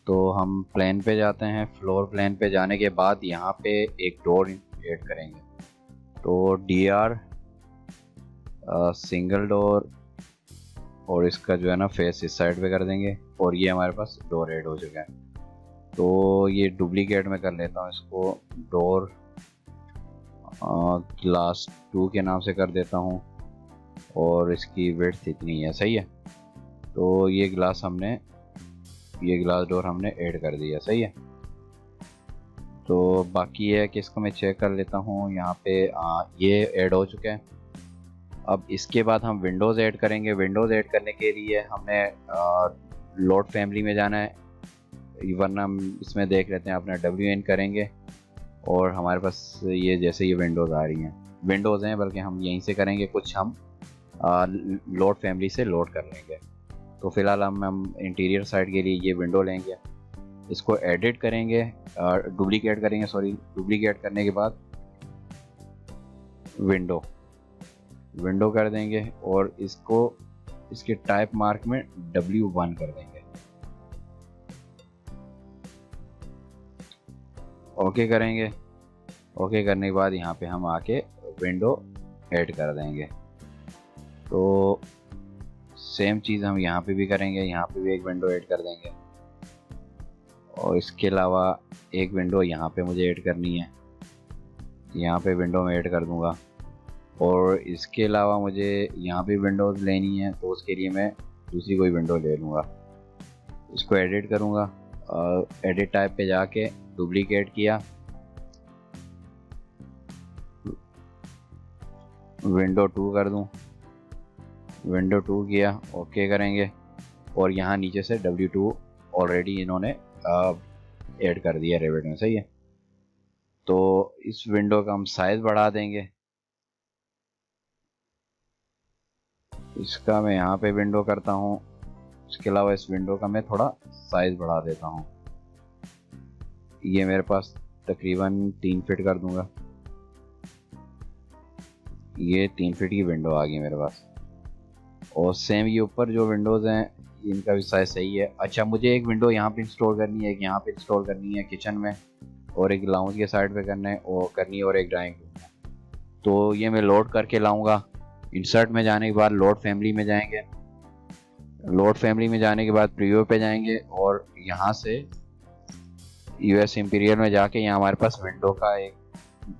तो हम प्लान पे जाते हैं। फ्लोर प्लान पे जाने के बाद यहाँ पे एक डोर ऐड करेंगे। तो DR सिंगल डोर, और इसका जो है ना फेस इस साइड पे कर देंगे, और ये हमारे पास डोर ऐड हो चुका है। तो ये डुप्लीकेट में कर लेता हूँ इसको, डोर ग्लास 2 के नाम से कर देता हूँ, और इसकी विड्थ इतनी है। सही है। तो ये ग्लास डोर हमने ऐड कर दिया। सही है। तो बाकी है कि इसको मैं चेक कर लेता हूँ। यहाँ पे ये ऐड हो चुका है। अब इसके बाद हम विंडोज़ ऐड करेंगे। विंडोज़ ऐड करने के लिए हमने लोड फैमिली में जाना है, वरना हम इसमें देख लेते हैं अपना WN करेंगे, और हमारे पास ये जैसे ये विंडोज़ आ रही हैं, विंडोज़ हैं, बल्कि हम यहीं से करेंगे, कुछ हम लोड फैमिली से लोड कर लेंगे। तो फ़िलहाल हम इंटीरियर साइड के लिए ये विंडो लेंगे, इसको एडिट करेंगे, डुप्लीकेट करने के बाद विंडो कर देंगे, और इसके टाइप मार्क में W1 कर देंगे। ओके करेंगे। ओके करने के बाद यहाँ पे हम आके विंडो ऐड कर देंगे। तो सेम चीज़ हम यहाँ पे भी करेंगे, यहाँ पे भी एक विंडो ऐड कर देंगे और इसके अलावा एक विंडो यहाँ पे मुझे ऐड करनी है, यहाँ पे विंडो में ऐड कर दूँगा। और इसके अलावा मुझे यहाँ पे विंडोज़ लेनी है तो उसके लिए मैं दूसरी कोई विंडो ले लूँगा, इसको एडिट करूँगा। एडिट टाइप पे जाके डुप्लीकेट किया, विंडो 2 कर दूँ, विंडो 2 किया, ओके करेंगे। और यहाँ नीचे से W2 ऑलरेडी इन्होंने ऐड कर दिया रेविट में, सही है। तो इस विंडो का हम साइज़ बढ़ा देंगे, इसका मैं यहाँ पे विंडो करता हूँ। इसके अलावा इस विंडो का मैं थोड़ा साइज़ बढ़ा देता हूँ, ये मेरे पास तकरीबन 3 फीट कर दूंगा। ये 3 फीट की विंडो आ गई मेरे पास। और सेम ये ऊपर जो विंडोज़ हैं इनका भी साइज़ सही है। अच्छा, मुझे एक विंडो यहाँ पे इंस्टॉल करनी है, एक यहाँ पे इंस्टॉल करनी है किचन में, और एक लाउंज के साइड पे करना है और एक ड्राइंग रूम में। तो ये मैं लोड करके लाऊंगा। इंसर्ट में जाने के बाद लोड फैमिली में जाएंगे, लोड फैमिली में जाने के बाद प्रीव्यू पे जाएंगे और यहाँ से यूएस इंपीरियल में जाके यहाँ हमारे पास विंडो का एक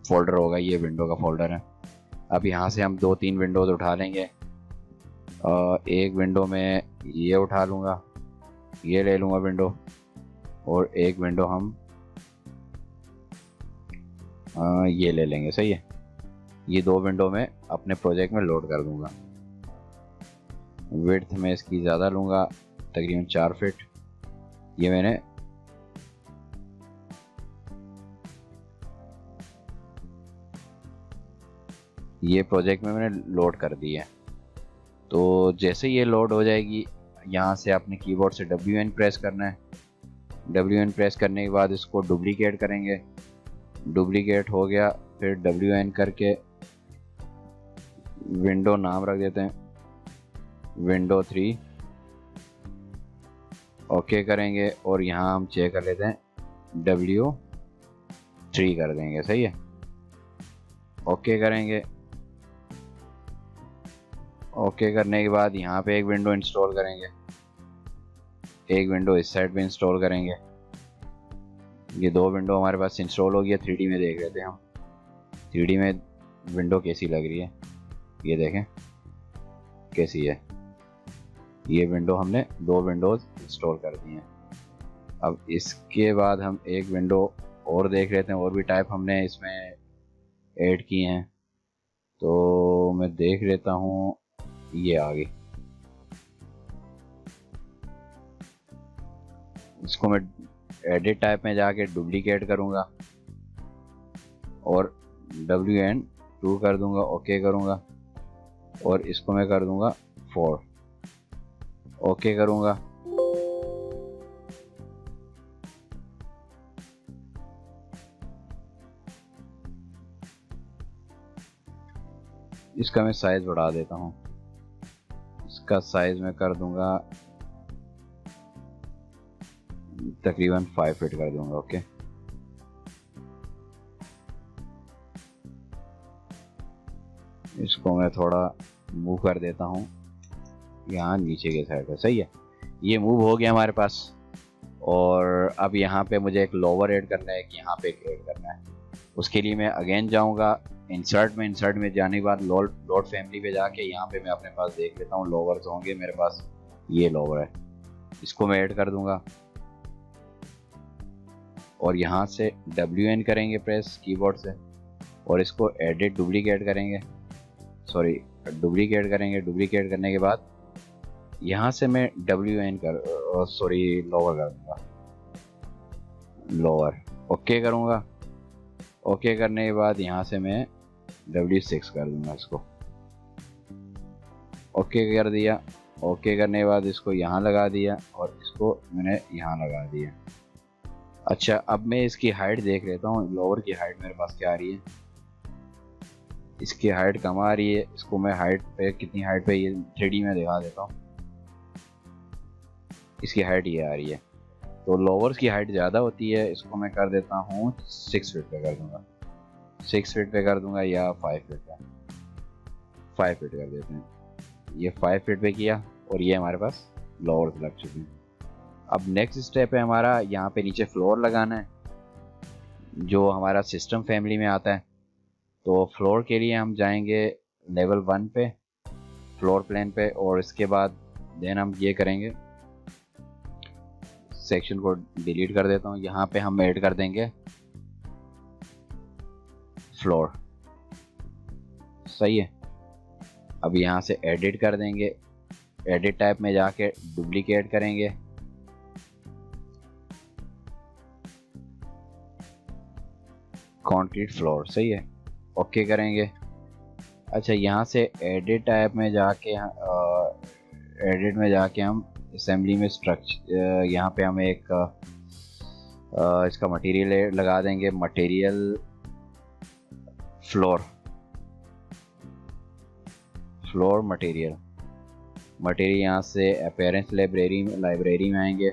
फोल्डर होगा, ये विंडो का फोल्डर है। अब यहाँ से हम 2-3 विंडोज़ उठा लेंगे। एक विंडो में ये उठा लूँगा, ये ले लूँगा विंडो, और एक विंडो हम ये ले लेंगे, सही है। ये 2 विंडो में अपने प्रोजेक्ट में लोड कर दूँगा। विड्थ में इसकी ज़्यादा लूँगा, तकरीबन 4 फीट। ये मैंने ये प्रोजेक्ट में मैंने लोड कर दी है। तो जैसे ये लोड हो जाएगी, यहाँ से आपने कीबोर्ड से WN प्रेस करना है। WN प्रेस करने के बाद इसको डुप्लीकेट करेंगे, डुप्लीकेट हो गया, फिर WN करके विंडो नाम रख देते हैं, विंडो 3, ओके करेंगे। और यहाँ हम चेक कर लेते हैं, W3 कर देंगे, सही है। ओके करेंगे। ओके करने के बाद यहाँ पे एक विंडो इंस्टॉल करेंगे, एक विंडो इस साइड पे इंस्टॉल करेंगे। ये 2 विंडो हमारे पास इंस्टॉल हो गया। 3D में देख लेते हैं हम 3D में विंडो कैसी लग रही है, ये देखें कैसी है। ये विंडो हमने 2 विंडोज़ इंस्टॉल कर दी हैं। अब इसके बाद हम एक विंडो और देख लेते हैं, और भी टाइप हमने इसमें ऐड किए हैं। तो मैं देख लेता हूँ, ये आ गई। इसको मैं एडिट टाइप में जाके डुप्लीकेट करूँगा और WN2 कर दूँगा, ओके करूँगा। और इसको मैं कर दूँगा 4, ओके करूँगा। इसका मैं साइज़ बढ़ा देता हूँ, इसका साइज़ मैं कर दूँगा तकरीबन 5 फीट कर दूँगा, ओके। इसको मैं थोड़ा मूव कर देता हूँ यहाँ नीचे के साइड पे, सही है। ये मूव हो गया हमारे पास। और अब यहाँ पे मुझे एक लोअर ऐड करना है, एक यहाँ पे एक ऐड करना है। उसके लिए मैं अगेन जाऊँगा इंसर्ट में जाने के बाद लोड फैमिली पे जाके यहाँ पे मैं अपने पास देख लेता हूँ लोअर्स होंगे मेरे पास। ये लोअर है, इसको मैं ऐड कर दूँगा और यहाँ से WN करेंगे प्रेस कीबोर्ड से, और इसको एडिट डुप्लीकेट करेंगे, डुप्लीकेट करने के बाद यहाँ से मैं लोअर कर दूँगा, लोअर, ओके करूँगा। ओके करने के बाद यहाँ से मैं W6 कर दूँगा, इसको ओके कर दिया। ओके करने के बाद इसको यहाँ लगा दिया और इसको मैंने यहाँ लगा दिया। अच्छा, अब मैं इसकी हाइट देख लेता हूँ, लोअर की हाइट मेरे पास क्या आ रही है। इसकी हाइट कम आ रही है, इसको मैं हाइट पे कितनी हाइट पे ये 3D में दिखा देता हूँ। इसकी हाइट ये आ रही है, तो लोअर्स की हाइट ज़्यादा होती है, इसको मैं कर देता हूँ 6 फीट पे कर दूंगा, 6 फीट पे कर दूंगा या 5 फीट पे, 5 फीट कर देते हैं। ये 5 फीट पे किया और ये हमारे पास लोअर्स लग चुके हैं। अब नेक्स्ट स्टेप है हमारा, यहाँ पे नीचे फ्लोर लगाना है जो हमारा सिस्टम फैमिली में आता है। तो फ्लोर के लिए हम जाएंगे लेवल 1 पे, फ्लोर प्लान पे, और इसके बाद देन हम ये करेंगे, सेक्शन को डिलीट कर देता हूँ। यहाँ पे हम ऐड कर देंगे फ्लोर, सही है। अब यहाँ से एडिट कर देंगे, एडिट टाइप में जाके डुप्लीकेट करेंगे, कंक्रीट फ्लोर, सही है, ओके करेंगे। अच्छा, यहाँ से एडिट टाइप में जाके एडिट में जाके हम असेंबली में स्ट्रक्चर, यहाँ पे हम एक इसका मटेरियल लगा देंगे, material floor, floor material, material यहाँ से अपीयरेंस लाइब्रेरी में आएंगे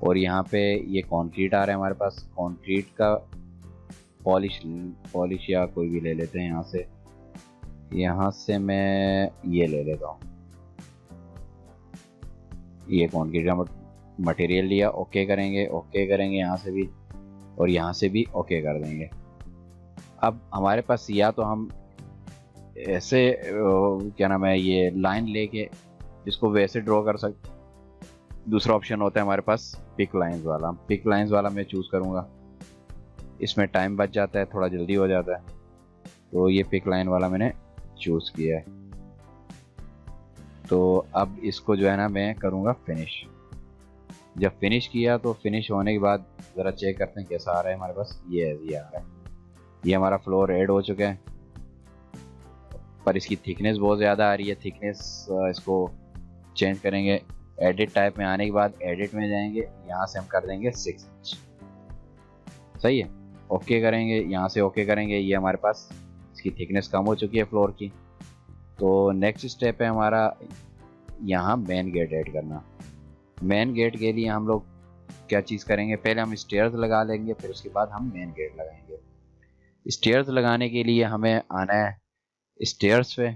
और यहाँ पे ये कंक्रीट आ रहा है हमारे पास, कंक्रीट का पॉलिश या कोई भी ले लेते हैं। यहाँ से मैं ये ले लेता हूँ, ये कंक्रीट का मटेरियल लिया, ओके करेंगे, ओके करेंगे यहाँ से भी और यहाँ से भी ओके कर देंगे। अब हमारे पास या तो हम ऐसे क्या नाम है, ये लाइन लेके इसको वैसे ड्रॉ कर सकते, दूसरा ऑप्शन होता है हमारे पास पिक लाइंस वाला, पिक लाइंस वाला मैं चूज़ करूँगा, इसमें टाइम बच जाता है, थोड़ा जल्दी हो जाता है, तो ये पिक लाइन वाला मैंने चूज़ किया है। तो अब इसको जो है ना मैं करूँगा फिनिश। जब फिनिश किया तो फिनिश होने के बाद ज़रा चेक करते हैं कैसा आ रहा है हमारे पास, ये आ रहा है, ये हमारा फ्लोर ऐड हो चुका है, पर इसकी थिकनेस बहुत ज़्यादा आ रही है, थिकनेस इसको चेंज करेंगे। एडिट टाइप में आने के बाद एडिट में जाएंगे, यहाँ से हम कर देंगे 6 इंच, सही है, ओके करेंगे, यहाँ से ओके करेंगे। ये हमारे पास इसकी थिकनेस कम हो चुकी है फ्लोर की। तो नेक्स्ट स्टेप है हमारा यहाँ मेन गेट ऐड करना। मेन गेट के लिए हम लोग क्या चीज़ करेंगे, पहले हम स्टेयर्स लगा लेंगे, फिर उसके बाद हम मेन गेट लगाएंगे। स्टेयर्स लगाने के लिए हमें आना है स्टेयर्स पे,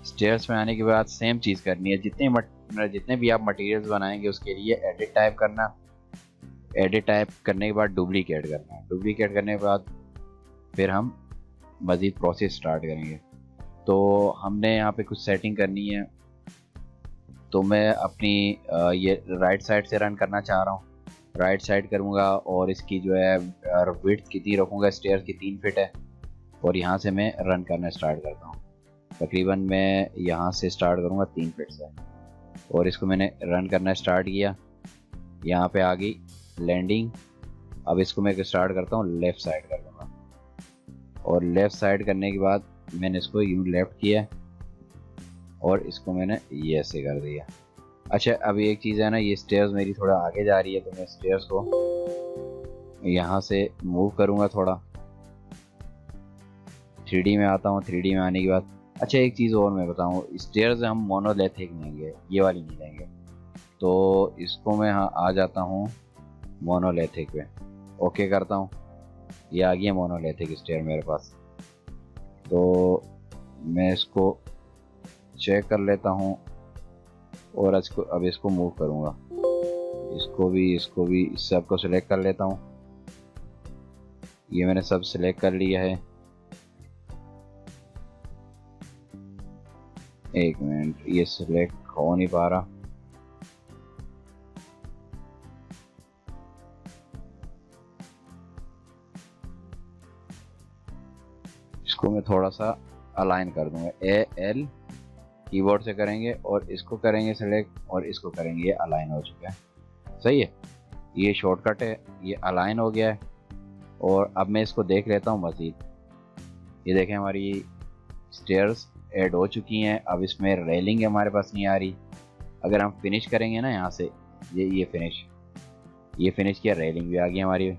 स्टेयर्स पे आने के बाद सेम चीज़ करनी है, जितने भी आप मटेरियल्स बनाएंगे उसके लिए एडिट टाइप करना, एडिट टाइप करने के बाद डुप्लीकेट करना है, डुप्लीकेट करने के बाद फिर हम मज़ीद प्रोसेस स्टार्ट करेंगे। तो हमने यहाँ पे कुछ सेटिंग करनी है, तो मैं अपनी ये राइट साइड से रन करना चाह रहा हूँ, राइट साइड करूँगा और इसकी जो है विड्थ कितनी रखूँगा, स्टेयर्स की 3 फीट है, और यहाँ से मैं रन करना स्टार्ट करता हूँ। तकरीबन मैं यहाँ से स्टार्ट करूँगा 3 फीट से, और इसको मैंने रन करना स्टार्ट किया, यहाँ पे आ गई लैंडिंग। अब इसको मैं स्टार्ट करता हूँ, लेफ़्ट साइड कर दूँगा, और लेफ़्ट साइड करने के बाद मैंने इसको यूँ लेफ़्ट किया और इसको मैंने ये ऐसे कर दिया। अच्छा, अब एक चीज़ है ना, ये स्टेयर्स मेरी थोड़ा आगे जा रही है, तो मैं स्टेयर्स को यहाँ से मूव करूँगा थोड़ा, 3D में आता हूँ। 3D में आने के बाद अच्छा एक चीज़ और मैं बताऊँ, स्टेयर्स हम मोनोलिथिक लेंगे, ये वाली नहीं लेंगे, तो इसको मैं आ जाता हूँ मोनोलिथिक पे, ओके करता हूँ, ये आ गया मोनोलिथिक स्टेयर मेरे पास। तो मैं इसको चेक कर लेता हूँ और अब इसको मूव करूँगा, इसको भी सबको सिलेक्ट कर लेता हूँ। ये मैंने सब सिलेक्ट कर लिया है। एक मिनट, ये सिलेक्ट हो नहीं पा रहा, इसको मैं थोड़ा सा अलाइन कर दूंगा, AL कीबोर्ड से करेंगे और इसको करेंगे सिलेक्ट और इसको करेंगे, ये अलाइन हो चुका है, सही है, ये शॉर्टकट है, ये अलाइन हो गया है। और अब मैं इसको देख लेता हूँ मज़ीद, ये देखें हमारी स्टेयर्स ऐड हो चुकी हैं। अब इसमें रेलिंग हमारे पास नहीं आ रही, अगर हम फिनिश करेंगे ना यहाँ से, ये फिनिश किया, रेलिंग भी आ गई हमारी।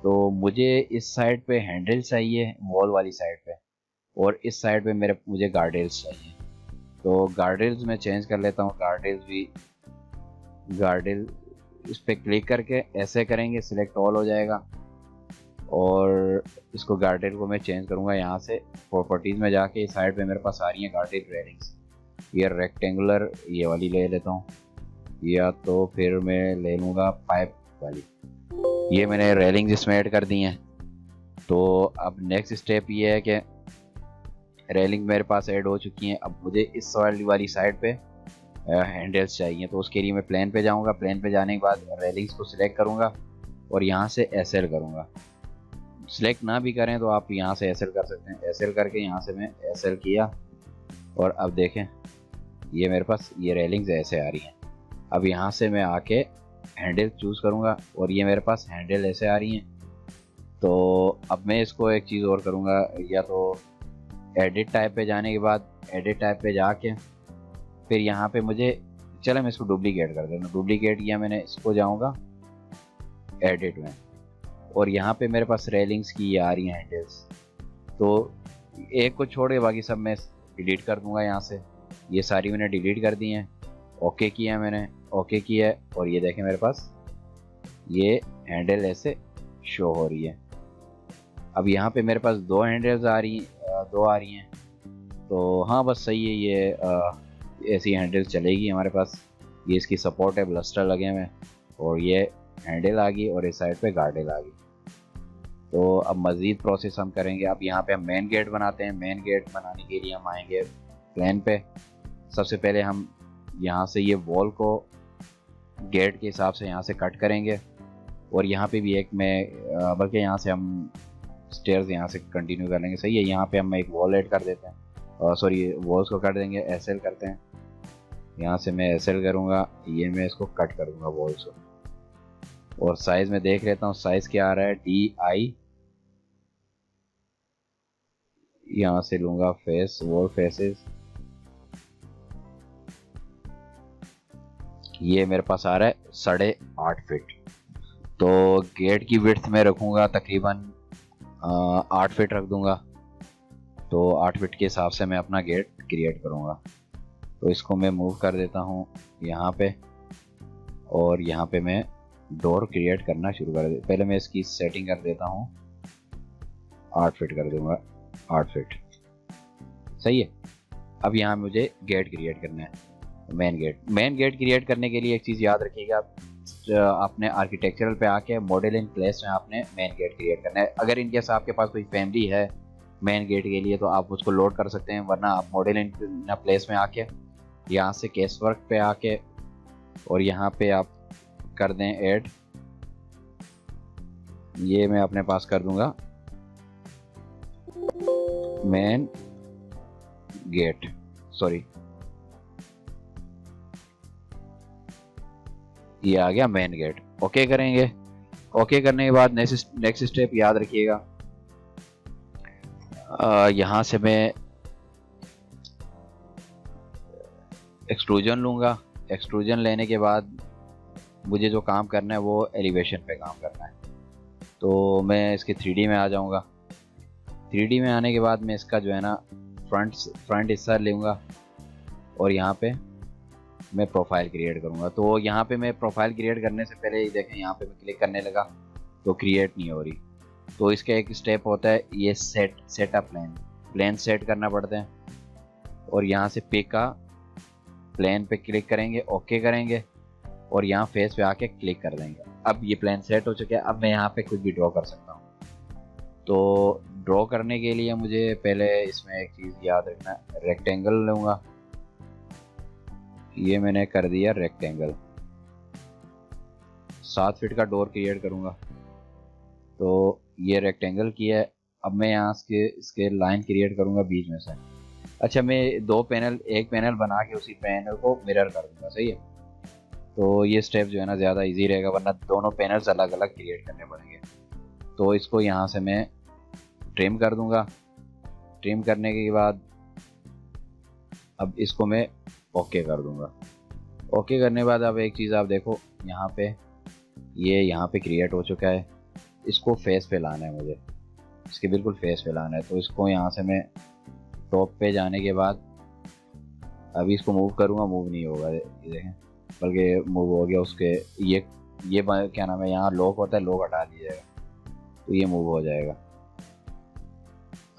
तो मुझे इस साइड पे हैंडल चाहिए वॉल वाली साइड पे, और इस साइड पे मुझे गार्डरेल्स चाहिए। तो गार्डरेल्स मैं चेंज कर लेता हूँ, गार्डरेल इस पर क्लिक करके ऐसे करेंगे, सिलेक्ट ऑल हो जाएगा। और इसको गार्डेड को मैं चेंज करूँगा यहाँ से प्रॉपर्टीज़ में जाके। साइड पे मेरे पास आ रही है गार्डेड रेलिंग्स, ये रेक्टेंगुलर ये वाली ले लेता हूँ, या तो फिर मैं ले लूँगा पाइप वाली। ये मैंने रेलिंग्स इसमें ऐड कर दी हैं। तो अब नेक्स्ट स्टेप ये है कि रेलिंग मेरे पास ऐड हो चुकी हैं। अब मुझे इस वाली साइड पे हैंडल्स चाहिए, तो उसके लिए मैं प्लेन पे जाऊंगा। प्लेन पे जाने के बाद रेलिंग्स को सिलेक्ट करूंगा और यहाँ से एसएल करूंगा। सिलेक्ट ना भी करें तो आप यहाँ से एसएल कर सकते हैं। एसएल करके यहाँ से मैं एसएल किया और अब देखें ये मेरे पास ये रेलिंग्स ऐसे आ रही हैं। अब यहाँ से मैं आके हैंडल चूज़ करूँगा और ये मेरे पास हैंडल ऐसे आ रही हैं। तो अब मैं इसको एक चीज़ और करूँगा, या तो एडिट टाइप पे जाने के बाद एडिट टाइप पे जाके फिर यहाँ पे मुझे, चलो मैं इसको डुप्लीकेट कर देता हूँ। डुप्लीकेट किया मैंने, इसको जाऊँगा एडिट में और यहाँ पे मेरे पास रेलिंग्स की ये आ रही हैं हैंडल्स। तो एक को छोड़ के बाकी सब मैं डिलीट कर दूँगा यहाँ से। ये सारी मैंने डिलीट कर दी हैं। ओके किया मैंने, ओके किया और ये देखें मेरे पास ये हैंडल ऐसे शो हो रही है। अब यहाँ पे मेरे पास दो हैंडल्स आ रही हैं। तो हाँ बस सही है, ये ऐसी हैंडल चलेगी हमारे पास। ये इसकी सपोर्ट है, ब्लस्टर लगे हुए हैं और ये हैंडल आ गई और इस साइड पे गार्डल आ गई। तो अब मज़ीद प्रोसेस हम करेंगे। अब यहाँ पे हम मेन गेट बनाते हैं। मेन गेट बनाने के लिए हम आएंगे प्लान पे। सबसे पहले हम यहाँ से ये वॉल को गेट के हिसाब से यहाँ से कट करेंगे और यहाँ पे भी एक मैं बल्कि यहाँ से हम स्टेयर्स यहाँ से कंटिन्यू कर लेंगे। सही है, यहाँ पे हम एक वॉल ऐड कर देते हैं, सॉरी वॉल्स को कर देंगे, एसएल करते हैं। यहाँ से मैं एसएल करूँगा, ये मैं इसको कट कर दूँगा वॉल्स को। और साइज़ में देख लेता हूँ साइज़ क्या आ रहा है, DI। यहाँ से लूँगा फेस, वॉल फेसेस, ये मेरे पास आ रहा है 8.5 फीट। तो गेट की विड्थ में रखूँगा तकरीबन 8 फीट रख दूँगा। तो 8 फीट के हिसाब से मैं अपना गेट क्रिएट करूँगा। तो इसको मैं मूव कर देता हूँ यहाँ पे और यहाँ पे मैं डोर क्रिएट करना शुरू कर दे। पहले मैं इसकी सेटिंग कर देता हूँ, 8 फीट कर दूँगा, 8 फीट सही है। अब यहाँ मुझे गेट क्रिएट करना है, मेन गेट क्रिएट करने के लिए एक चीज़ याद रखिएगा, आपने आर्किटेक्चरल पे आके मॉडल इन प्लेस में आपने मेन गेट क्रिएट करना है। अगर इनकेस आपके पास कोई फैमिली है मेन गेट के लिए तो आप उसको लोड कर सकते हैं, वरना आप मॉडल इन प्लेस में आके यहाँ से केस वर्क पे आके और यहाँ पे आप कर दें ऐड। ये मैं अपने पास कर दूंगा मेन गेट, सॉरी ये आ गया मेन गेट। ओके करेंगे। ओके करने के बाद नेक्स्ट स्टेप याद रखिएगा, यहाँ से मैं एक्सट्रूजन लूँगा। एक्सट्रूजन लेने के बाद मुझे जो काम करना है वो एलिवेशन पे काम करना है। तो मैं इसके 3D में आ जाऊँगा। 3D में आने के बाद मैं इसका जो है ना फ्रंट हिस्सा लूँगा और यहाँ पे मैं प्रोफाइल क्रिएट करूँगा। तो यहाँ पे मैं प्रोफाइल क्रिएट करने से पहले ही देखें यहाँ पे मैं क्लिक करने लगा तो क्रिएट नहीं हो रही। तो इसका एक स्टेप होता है ये सेटअप प्लेन सेट करना पड़ता है और यहाँ से पिक का प्लेन पे क्लिक करेंगे, ओके करेंगे और यहाँ फेस पे आके क्लिक कर देंगे। अब ये प्लेन सेट हो चुके हैं। अब मैं यहाँ पे कुछ भी ड्रॉ कर सकता हूँ। तो ड्रॉ करने के लिए मुझे पहले इसमें एक चीज़ याद रखना है, रेक्टेंगल लूँगा। ये मैंने कर दिया रेक्टेंगल, 7 फीट का डोर क्रिएट करूँगा। तो ये रेक्टेंगल किया है। अब मैं यहाँ इसके लाइन क्रिएट करूँगा बीच में से। अच्छा, मैं एक पैनल बना के उसी पैनल को मिरर कर दूँगा, सही है। तो ये स्टेप जो है ना ज़्यादा इजी रहेगा, वरना दोनों पैनल्स अलग अलग क्रिएट करने पड़ेंगे। तो इसको यहाँ से मैं ट्रिम कर दूँगा। ट्रिम करने के बाद अब इसको मैं ओके कर दूँगा। ओके करने के बाद अब एक चीज़ आप देखो, यहाँ पे क्रिएट हो चुका है। इसको फेस पे लाना है मुझे, इसके बिल्कुल फेस पे लाना है। तो इसको यहाँ से मैं टॉप पे जाने के बाद अभी इसको मूव करूँगा, मूव नहीं होगा, ये देखें, बल्कि मूव हो गया। उसके ये ये क्या नाम है, यहाँ लॉक होता है, लॉक हटा दिया जाएगा तो ये मूव हो जाएगा।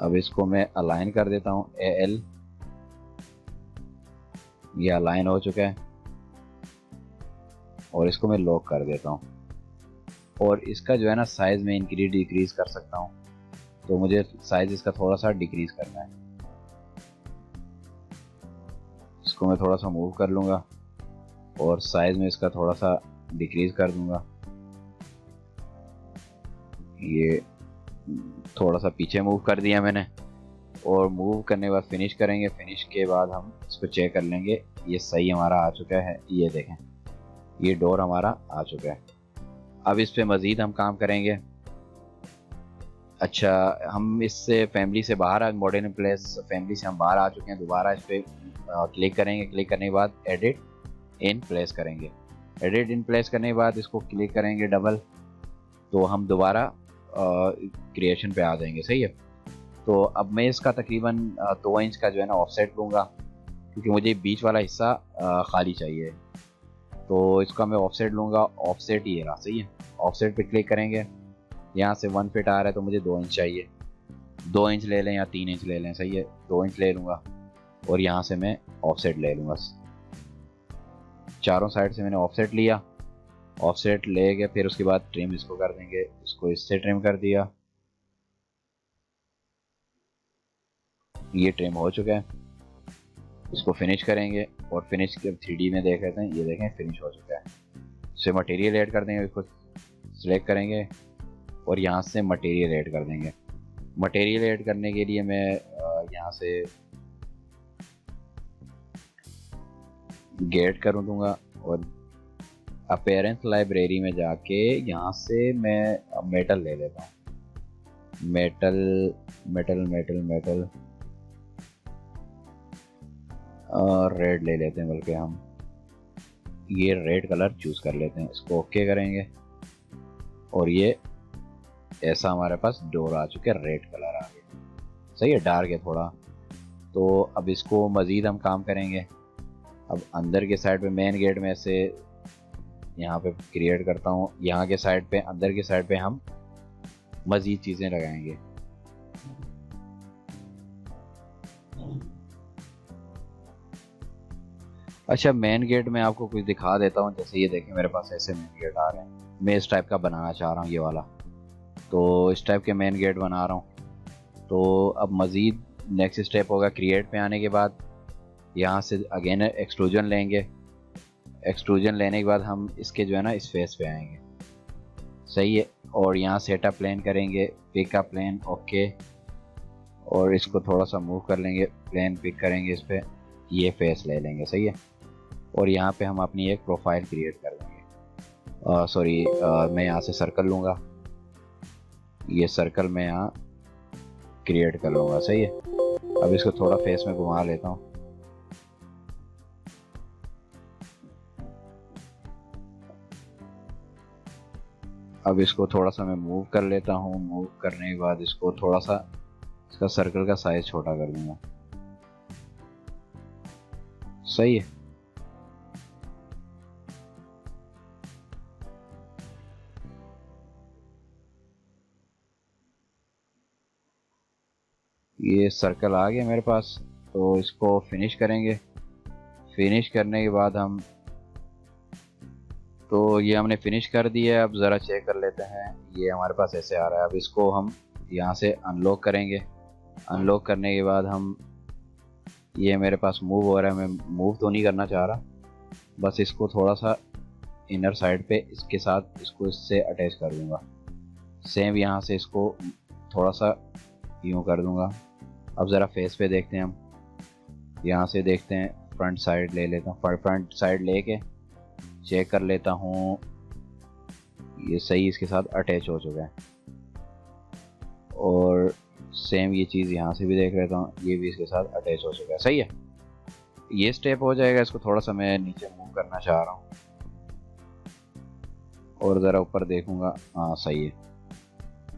अब इसको मैं अलाइन कर देता हूँ AL, ये अलाइन हो चुका है और इसको मैं लॉक कर देता हूँ। और इसका जो है ना साइज में इंक्रीज डिक्रीज कर सकता हूँ, तो मुझे साइज इसका थोड़ा सा डिक्रीज करना है। इसको मैं थोड़ा सा मूव कर लूँगा और साइज में इसका थोड़ा सा डिक्रीज कर दूंगा। ये थोड़ा सा पीछे मूव कर दिया मैंने, और मूव करने के बाद फिनिश करेंगे। फिनिश के बाद हम इसको चेक कर लेंगे, ये सही हमारा आ चुका है। ये देखें, ये डोर हमारा आ चुका है। अब इस पे मज़ीद हम काम करेंगे। अच्छा, हम इससे फैमिली से बाहर आ, मॉडर्न प्लेस फैमिली से हम बाहर आ चुके हैं। दोबारा इस पर क्लिक करेंगे। क्लिक करने के बाद एडिट इन प्लेस करेंगे। एडिट इन प्लेस करने के बाद इसको क्लिक करेंगे डबल, तो हम दोबारा क्रिएशन पे आ जाएंगे। सही है। तो अब मैं इसका तकरीबन 2 इंच का जो है ना ऑफसेट लूँगा, क्योंकि मुझे बीच वाला हिस्सा खाली चाहिए। तो इसका मैं ऑफसेट लूँगा। ऑफसेट ही रहा। सही है। ऑफसेट पे क्लिक करेंगे। यहाँ से 1 फीट आ रहा है तो मुझे 2 इंच चाहिए। 2 इंच ले लें या 3 इंच ले लें। सही है, 2 इंच ले लूँगा और यहाँ से मैं ऑफसेट ले लूँगा। चारों साइड से मैंने ऑफसेट लिया। ऑफसेट ले गए, फिर उसके बाद ट्रिम इसको कर देंगे। इसको इससे ट्रिम कर दिया, ये ट्रिम हो चुका है। इसको फिनिश करेंगे और फिनिश के 3D में देख लेते हैं। ये देखें फिनिश हो चुका है। इससे मटेरियल ऐड कर देंगे। इसको सिलेक्ट करेंगे और यहाँ से मटेरियल ऐड कर देंगे। मटेरियल ऐड करने के लिए मैं यहाँ से गेट कर दूंगा और अपीयरेंस लाइब्रेरी में जाके यहाँ से मैं मेटल ले लेता हूँ। Metal metal metal metal red ले लेते हैं, बल्कि हम ये रेड कलर चूज कर लेते हैं। इसको ओके करेंगे और ये ऐसा हमारे पास डोर आ चुके, रेड कलर आ गया। सही है, डार्क है थोड़ा। तो अब इसको मज़ीद हम काम करेंगे। अब अंदर के साइड पे मेन गेट में से यहाँ पे क्रिएट करता हूँ। यहाँ के साइड पे, अंदर के साइड पे हम मज़ीद चीज़ें लगाएंगे। अच्छा, मेन गेट में आपको कुछ दिखा देता हूँ। जैसे ये देखें, मेरे पास ऐसे मेन गेट आ रहे हैं। मैं इस टाइप का बनाना चाह रहा हूँ, ये वाला। तो इस टाइप के मेन गेट बना रहा हूँ। तो अब मज़ीद नेक्स्ट स्टेप होगा, क्रिएट पे आने के बाद यहाँ से अगेन एक्सट्रूजन लेंगे। एक्सट्रूजन लेने के बाद हम इसके जो है ना इस फेस पे आएंगे। सही है। और यहाँ सेटअप प्लेन करेंगे, पिक अप प्लेन, ओके। और इसको थोड़ा सा मूव कर लेंगे, प्लेन पिक करेंगे इस पर, ये फेस ले लेंगे। सही है। और यहाँ पे हम अपनी एक प्रोफाइल क्रिएट कर देंगे। सॉरी, मैं यहाँ से सर्कल लूँगा। ये सर्कल मैं यहाँ क्रिएट कर लूँगा। सही है। अब इसको थोड़ा फेस में घुमा लेता हूँ। अब इसको थोड़ा सा मैं मूव कर लेता हूँ। मूव करने के बाद इसको थोड़ा सा, इसका सर्कल का साइज छोटा कर दूंगा। सही है। ये सर्कल आ गया मेरे पास। तो इसको फिनिश करेंगे। फिनिश करने के बाद हम, तो ये हमने फिनिश कर दिया है। अब ज़रा चेक कर लेते हैं। ये हमारे पास ऐसे आ रहा है। अब इसको हम यहाँ से अनलॉक करेंगे। अनलॉक करने के बाद हम, ये मेरे पास मूव हो रहा है, मैं मूव तो नहीं करना चाह रहा, बस इसको थोड़ा सा इनर साइड पे इसके साथ इसको इससे अटैच कर दूंगा। सेम यहाँ से इसको थोड़ा सा यूँ कर दूंगा। अब ज़रा फेस पे देखते हैं हम। यहाँ से देखते हैं, फ्रंट साइड ले लेता हूँ। फ्रंट साइड लेके चेक कर लेता हूँ, ये सही इसके साथ अटैच हो चुका है। और सेम ये चीज़ यहाँ से भी देख लेता हूँ, ये भी इसके साथ अटैच हो चुका है। सही है। ये स्टेप हो जाएगा। इसको थोड़ा सा मैं नीचे मूव करना चाह रहा हूँ और ज़रा ऊपर देखूँगा। हाँ, सही है।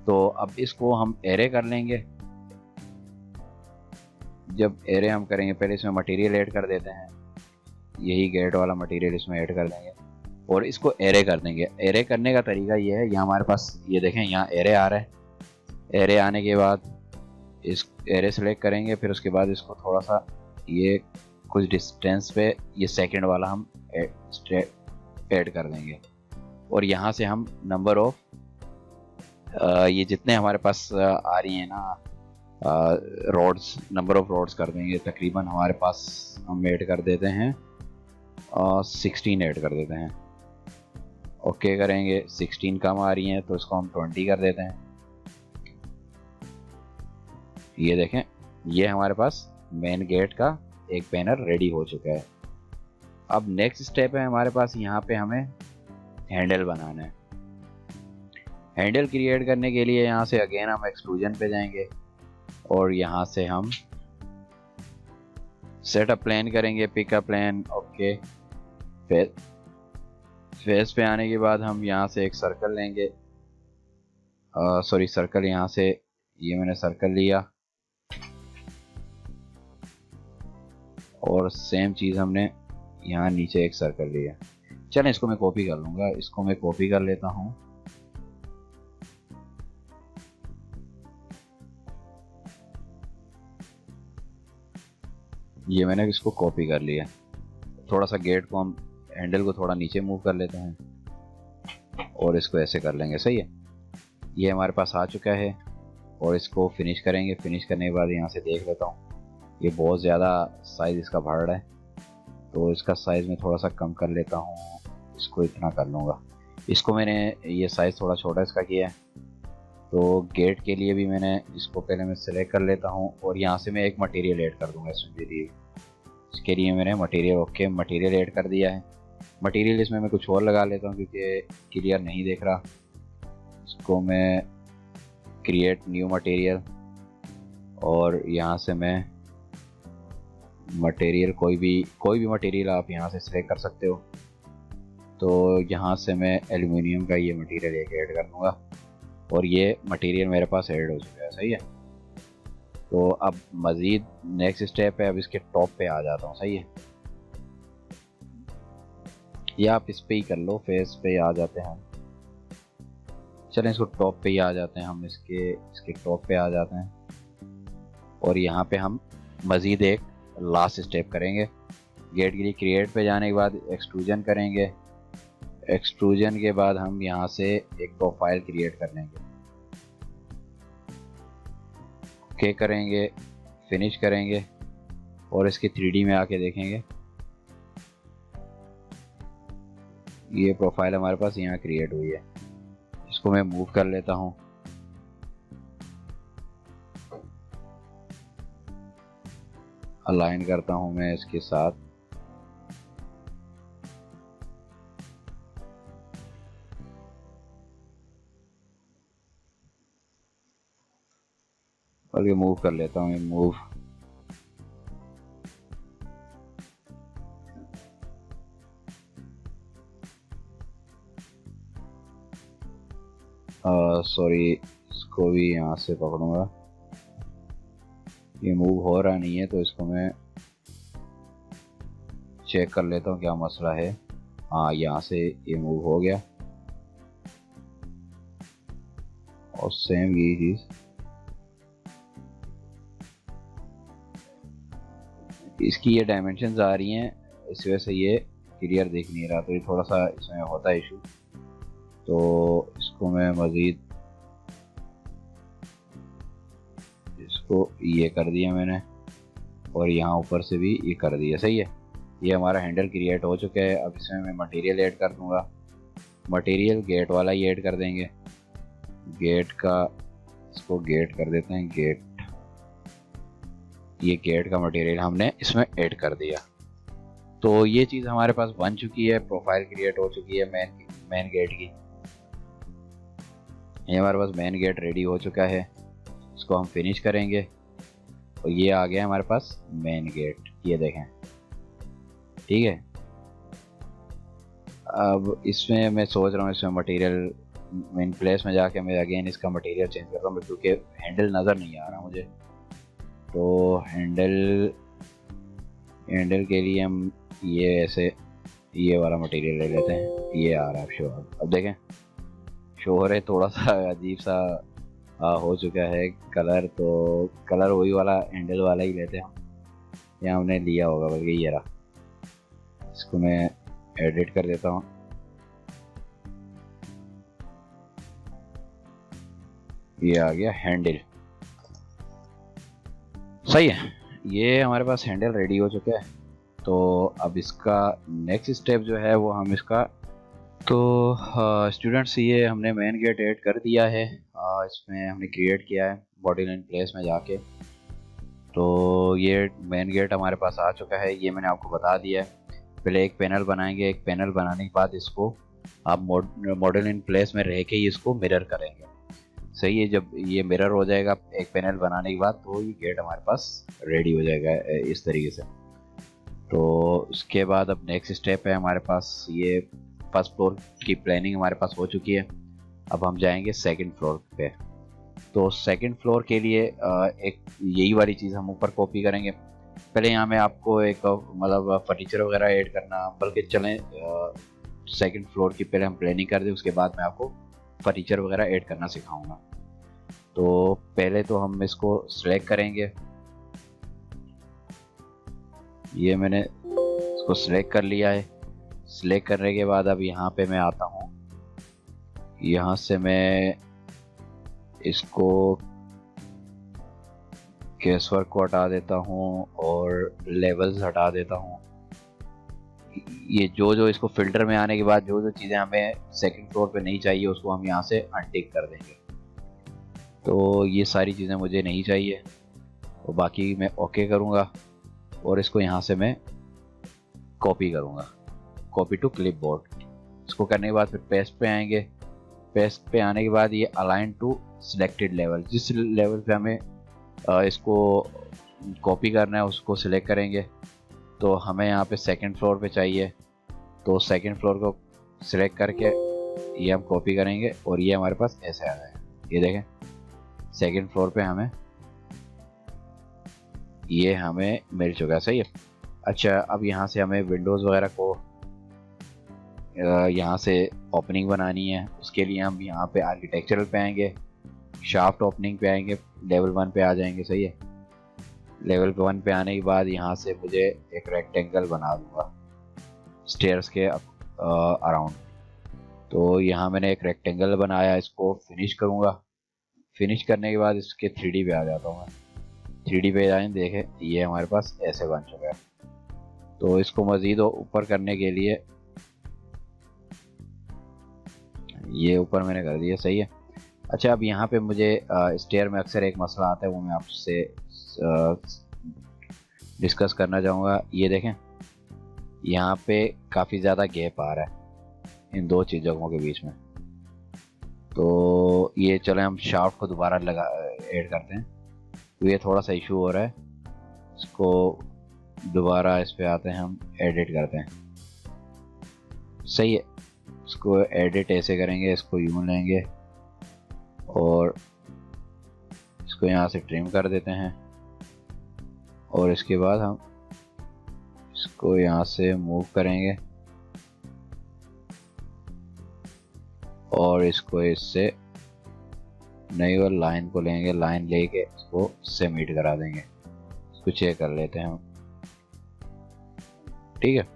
तो अब इसको हम एरे कर लेंगे। जब एरे हम करेंगे, पहले इसमें मटेरियल ऐड कर देते हैं। यही गेट वाला मटेरियल इसमें ऐड कर देंगे और इसको एरे कर देंगे। एरे करने का तरीका ये है, यहाँ हमारे पास ये देखें यहाँ एरे आ रहा है। एरे आने के बाद इस एरे सेलेक्ट करेंगे, फिर उसके बाद इसको थोड़ा सा ये कुछ डिस्टेंस पे ये सेकंड वाला हम ऐड कर देंगे। और यहाँ से हम नंबर ऑफ ये जितने हमारे पास आ रही हैं ना रोड्स, नंबर ऑफ रोड्स कर देंगे। तकरीबन हमारे पास हम ऐड कर देते हैं 16 ऐड कर देते हैं। ओके करेंगे। 16 कम आ रही हैं तो इसको हम 20 कर देते हैं। ये देखें, ये हमारे पास मेन गेट का एक बैनर रेडी हो चुका है। अब नेक्स्ट स्टेप है हमारे पास, यहाँ पे हमें हैंडल बनाना है। हैंडल क्रिएट करने के लिए यहाँ से अगेन हम एक्सट्रूजन पे जाएंगे और यहाँ से हम सेटअप प्लान करेंगे, पिकअप प्लान। ओके, फेस पे आने के बाद हम यहाँ से एक सर्कल लेंगे। सॉरी, सर्कल यहाँ से, ये मैंने सर्कल लिया और सेम चीज़ हमने यहाँ नीचे एक सर्कल लिया। चलें, इसको मैं कॉपी कर लूँगा। इसको मैं कॉपी कर लेता हूँ। ये मैंने इसको कॉपी कर लिया। थोड़ा सा गेट को हम हैंडल को थोड़ा नीचे मूव कर लेते हैं और इसको ऐसे कर लेंगे। सही है, ये हमारे पास आ चुका है और इसको फिनिश करेंगे। फिनिश करने के बाद यहाँ से देख लेता हूँ, ये बहुत ज़्यादा साइज़ इसका बढ़ रहा है तो इसका साइज़ मैं थोड़ा सा कम कर लेता हूँ। इसको इतना कर लूँगा। इसको मैंने ये साइज़ थोड़ा छोटा इसका किया है, तो गेट के लिए भी मैंने इसको पहले मैं सेलेक्ट कर लेता हूँ और यहाँ से मैं एक मटेरियल ऐड कर दूँगा इसमें भी। इसके लिए मैंने मटेरियल, ओके, मटेरियल ऐड कर दिया है। मटेरियल इसमें मैं कुछ और लगा लेता हूँ क्योंकि क्लियर नहीं देख रहा। इसको मैं क्रिएट न्यू मटेरियल और यहाँ से मैं मटेरियल कोई भी मटेरियल आप यहाँ से सेलेक्ट कर सकते हो। तो यहाँ से मैं एल्युमिनियम का ये मटेरियल एक ऐड कर दूँगा और ये मटेरियल मेरे पास ऐड हो चुका है। सही है, तो अब मज़ीद नेक्स्ट स्टेप है, अब इसके टॉप पे आ जाता हूँ। सही है, या आप इस पे ही कर लो, फेस पे आ जाते हैं। चलें, इसको टॉप पे ही आ जाते हैं हम, इसके टॉप पे आ जाते हैं और यहाँ पे हम मज़ीद एक लास्ट स्टेप करेंगे। गेट के लिए क्रिएट पे जाने के बाद एक्सट्रूजन करेंगे। एक्सट्रूजन के बाद हम यहाँ से एक प्रोफाइल क्रिएट कर लेंगे। ओके करेंगे, फिनिश करेंगे और इसके 3D में आके देखेंगे। ये प्रोफाइल हमारे पास यहाँ क्रिएट हुई है। इसको मैं मूव कर लेता हूँ। अलाइन करता हूँ मैं इसके साथ। और ये मूव कर लेता हूँ, ये मूव। सॉरी, इसको भी यहाँ से पकड़ूंगा। ये मूव हो रहा नहीं है तो इसको मैं चेक कर लेता हूँ क्या मसला है। हाँ, यहाँ से ये मूव हो गया और सेम ये चीज़ इसकी ये डायमेंशंस आ रही हैं, इस वजह से ये क्लियर दिख नहीं रहा, तो ये थोड़ा सा इसमें होता है इशू। तो इसको मैं मज़ीद इसको ये कर दिया मैंने और यहाँ ऊपर से भी ये कर दिया। सही है, ये हमारा हैंडल क्रिएट हो चुका है। अब इसमें मैं मटेरियल ऐड कर दूँगा। मटेरियल गेट वाला ही ऐड कर देंगे। गेट का, इसको गेट कर देते हैं, गेट। ये गेट का मटेरियल हमने इसमें ऐड कर दिया। तो ये चीज़ हमारे पास बन चुकी है, प्रोफाइल क्रिएट हो चुकी है मेन गेट की। ये हमारे पास मेन गेट रेडी हो चुका है। इसको हम फिनिश करेंगे और ये आ गया हमारे पास मेन गेट। ये देखें, ठीक है। अब इसमें मैं सोच रहा हूँ इसमें मटेरियल मेन प्लेस में जाके मैं अगेन इसका मटेरियल चेंज कर रहा हूँ क्योंकि हैंडल नज़र नहीं आ रहा मुझे। तो हैंडल के लिए हम ये ऐसे ये वाला मटेरियल ले लेते हैं। ये आ रहा है शो, अब देखें शो हो रहे, थोड़ा सा अजीब सा हो चुका है कलर। तो कलर वही वाला हैंडल वाला ही लेते हैं हम, या हमने लिया होगा बल्कि ये रहा। इसको मैं एडिट कर देता हूँ। ये आ गया हैंडल, सही है। ये हमारे पास हैंडल रेडी हो चुका है। तो अब इसका नेक्स्ट स्टेप जो है वो हम इसका, तो स्टूडेंट्स ये हमने मेन गेट ऐड कर दिया है। इसमें हमने क्रिएट किया है बॉडी लाइन प्लेस में जाके। तो ये मेन गेट हमारे पास आ चुका है, ये मैंने आपको बता दिया है। पहले एक पैनल बनाएंगे, एक पैनल बनाने के बाद इसको आप मॉडल इन प्लेस में रह के ही इसको मिरर करेंगे, सही है। जब ये मिरर हो जाएगा एक पैनल बनाने के बाद, तो ये गेट हमारे पास रेडी हो जाएगा इस तरीके से। तो उसके बाद अब नेक्स्ट स्टेप है हमारे पास, ये फर्स्ट फ्लोर की प्लानिंग हमारे पास हो चुकी है। अब हम जाएंगे सेकंड फ्लोर पे। तो सेकंड फ्लोर के लिए एक यही वाली चीज़ हम ऊपर कॉपी करेंगे। पहले यहाँ में आपको एक मतलब फर्नीचर वगैरह ऐड करना, बल्कि चलें सेकंड फ्लोर की पहले हम प्लानिंग कर दें, उसके बाद मैं आपको फर्नीचर वगैरह ऐड करना सिखाऊंगा। तो पहले तो हम इसको सिलेक्ट करेंगे। ये मैंने इसको सिलेक्ट कर लिया है। सिलेक्ट करने के बाद अब यहाँ पे मैं आता हूँ, यहाँ से मैं इसको केसवर्क को हटा देता हूँ और लेवल्स हटा देता हूँ। ये जो इसको फिल्टर में आने के बाद जो चीज़ें हमें सेकंड फ्लोर पे नहीं चाहिए उसको हम यहाँ से अनटिक कर देंगे। तो ये सारी चीज़ें मुझे नहीं चाहिए, और बाकी मैं ओके करूँगा और इसको यहाँ से मैं कॉपी करूँगा, कॉपी टू क्लिपबोर्ड। इसको करने के बाद फिर पेस्ट पे आएंगे। पेस्ट पे आने के बाद ये अलाइन टू सिलेक्टेड लेवल, जिस लेवल पे हमें इसको कॉपी करना है उसको सिलेक्ट करेंगे। तो हमें यहाँ पे सेकंड फ्लोर पे चाहिए, तो सेकंड फ्लोर को सिलेक्ट करके ये हम कॉपी करेंगे और ये हमारे पास ऐसे आ जाएगा। ये देखें सेकंड फ्लोर पे हमें मिल चुका है, सही है। अच्छा, अब यहाँ से हमें विंडोज़ वगैरह को यहाँ से ओपनिंग बनानी है। उसके लिए हम यहाँ पे आर्किटेक्चरल पे आएंगे, शाफ्ट ओपनिंग पे आएंगे, लेवल 1 पे आ जाएंगे, सही है। लेवल 1 पे आने के बाद यहाँ से मुझे एक रेक्टेंगल बना दूंगा स्टेयर्स के अराउंड। तो यहाँ मैंने एक रेक्टेंगल बनाया, इसको फिनिश करूँगा। फिनिश करने के बाद इसके 3D पे आ जाता हूँ मैं। 3D पे जाएं, देखें ये हमारे पास ऐसे बन चुका है। तो इसको मज़ीद ऊपर करने के लिए ये ऊपर मैंने कर दिया, सही है। अच्छा, अब यहाँ पे मुझे स्टेयर में अक्सर एक मसला आता है, वो मैं आपसे डिस्कस करना चाहूँगा। ये देखें यहाँ पे काफ़ी ज़्यादा गैप आ रहा है इन दो चीज़ों के बीच में। तो ये चले हम शाफ्ट को दोबारा ऐड करते हैं। तो ये थोड़ा सा इशू हो रहा है, इसको दोबारा इस पे आते हैं, हम एडिट करते हैं, सही है। इसको एडिट ऐसे करेंगे, इसको यूं लेंगे और इसको यहाँ से ट्रिम कर देते हैं। और इसके बाद हम इसको यहाँ से मूव करेंगे और इसको इससे नई और लाइन को लेंगे, लाइन लेके इसको से मीट करा देंगे। इसको चेक कर लेते हैं हम, ठीक है।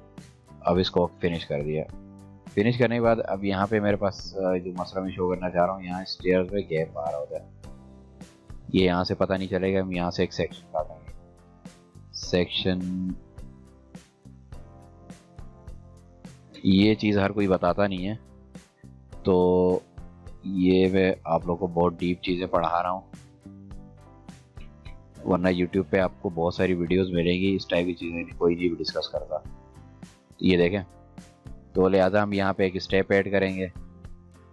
अब इसको फिनिश कर दिया। फिनिश करने के बाद अब यहाँ पे मेरे पास जो मसला मैं शो करना चाह रहा हूँ, यहाँ स्टेयर्स पे गैप आ रहा होता है। ये यहाँ से पता नहीं चलेगा, हम यहाँ से एक सेक्शन काटेंगे। सेक्शन, ये चीज़ हर कोई बताता नहीं है, तो ये मैं आप लोगों को बहुत डीप चीज़ें पढ़ा रहा हूँ, वरना YouTube पे आपको बहुत सारी वीडियोस मिलेंगी इस टाइप की चीज़ें कोई नहीं डिस्कस करता। ये देखें, तो लिहाजा हम यहाँ पे एक स्टेप ऐड करेंगे।